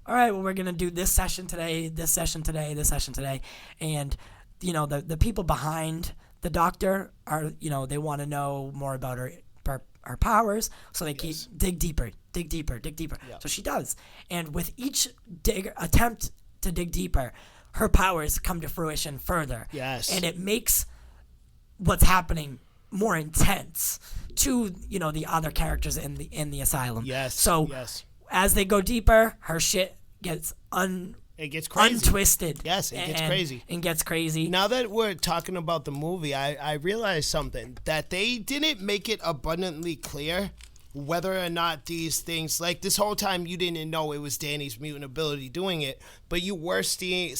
right, well, we're going to do this session today, this session today, this session today, and the people behind the doctor are, they want to know more about her powers, so they keep dig deeper. Yep. So she does, and with each attempt to dig deeper, her powers come to fruition further. Yes, and it makes what's happening more intense to the other characters in the asylum. Yes. So as they go deeper, her shit gets It gets crazy. Untwisted. Yes, it gets crazy. And gets crazy. Now that we're talking about the movie, I realized something, that they didn't make it abundantly clear whether or not these things, this whole time you didn't know it was Danny's mutant ability doing it, but you were seeing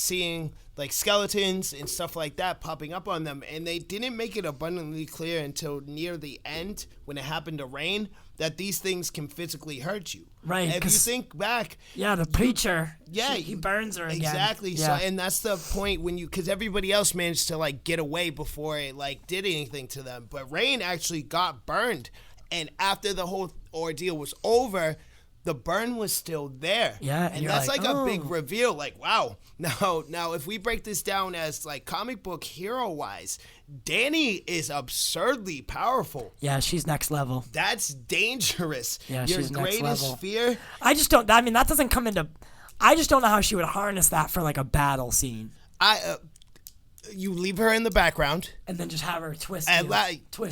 skeletons and stuff like that popping up on them, and they didn't make it abundantly clear until near the end when it happened to Rain that these things can physically hurt you. Right. If you think back. Yeah, the preacher. Yeah. He burns her again. Exactly. Yeah. So, and that's the point because everybody else managed to get away before it did anything to them. But Rain actually got burned. And after the whole ordeal was over, the burn was still there. Yeah. And that's a big reveal. Wow. Now, if we break this down as comic book hero wise, Danny is absurdly powerful. Yeah, she's next level. That's dangerous. Yeah, Your she's next greatest level. fear. I just don't. That doesn't come into. I just don't know how she would harness that for a battle scene. You leave her in the background. And then just have her twist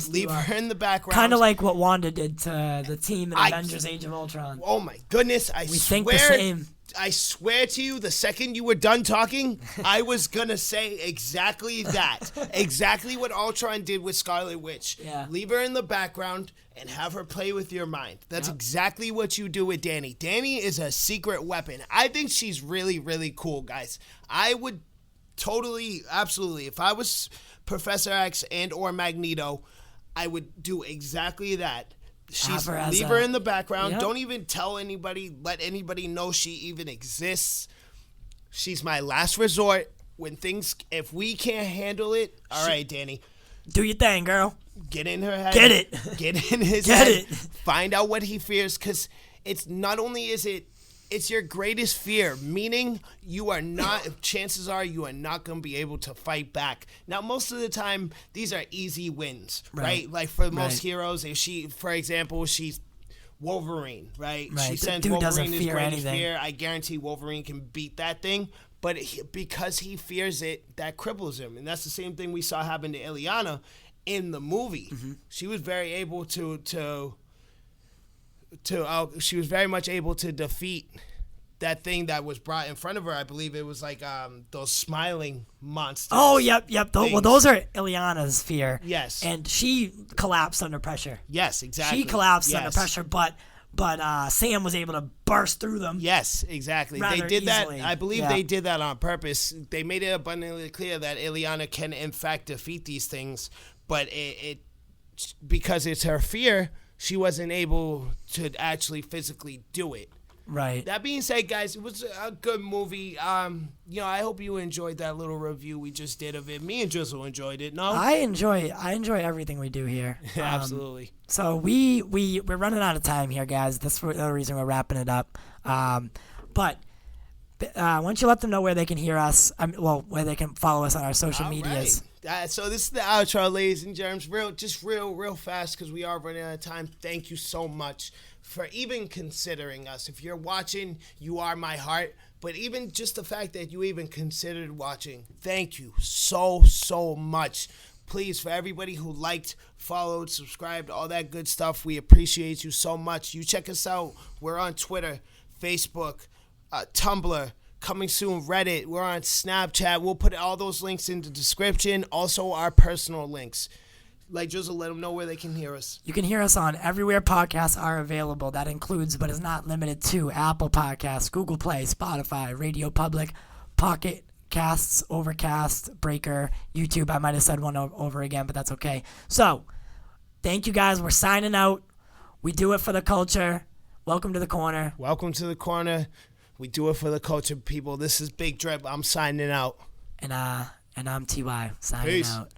leave her in the background. Kind of like what Wanda did to the team in Avengers Age of Ultron. Oh my goodness, we think the same. I swear to you, the second you were done talking, I was going to say exactly that. Exactly what Ultron did with Scarlet Witch. Yeah. Leave her in the background and have her play with your mind. That's exactly what you do with Danny. Danny is a secret weapon. I think she's really, really cool, guys. I would totally, absolutely, if I was Professor X and or Magneto, I would do exactly that. Leave her in the background. Yep. Don't even tell anybody. Let anybody know she even exists. She's my last resort. If we can't handle it, all right, Danny. Do your thing, girl. Get in her head. Get it. Get in his head. Find out what he fears, because it's not only is it It's your greatest fear, meaning you are not, chances are you are not going to be able to fight back. Now, most of the time, these are easy wins, right? Like for most heroes, if she, for example, she's Wolverine, right? She sends Wolverine his greatest fear. I guarantee Wolverine can beat that thing. But because he fears it, that cripples him. And that's the same thing we saw happen to Illyana in the movie. She was very able she was very much able to defeat that thing that was brought in front of her. I believe it was like those smiling monsters. Oh, yep. Well, those are Illyana's fear. Yes. And she collapsed under pressure. Yes, exactly. She collapsed under pressure, but Sam was able to burst through them. Yes, exactly. They did easily. that. I believe they did that on purpose. They made it abundantly clear that Illyana can, in fact, defeat these things, but it because it's her fear, she wasn't able to actually physically do it. Right. That being said, guys, it was a good movie. I hope you enjoyed that little review we just did of it. Me and Drizzle enjoyed it. No, I enjoy everything we do here. Absolutely. So we're running out of time here, guys. That's the reason we're wrapping it up. But why don't you let them know where they can hear us? Where they can follow us on our social medias. Right. So this is the outro, ladies and germs. Real fast because we are running out of time. Thank you so much for even considering us. If you're watching, you are my heart. But even just the fact that you even considered watching, thank you so much. Please, for everybody who liked, followed, subscribed, all that good stuff, we appreciate you so much. You check us out. We're on Twitter, Facebook, Tumblr, coming soon, Reddit. We're on Snapchat. We'll put all those links in the description. Also, our personal links. Like Drizzle, let them know where they can hear us. You can hear us on everywhere podcasts are available. That includes, but is not limited to, Apple Podcasts, Google Play, Spotify, Radio Public, Pocket Casts, Overcast, Breaker, YouTube. I might have said one over again, but that's okay. So, thank you guys. We're signing out. We do it for the culture. Welcome to the corner. Welcome to the corner. We do it for the culture, people. This is Big Drip. I'm signing out. And I'm TY signing out.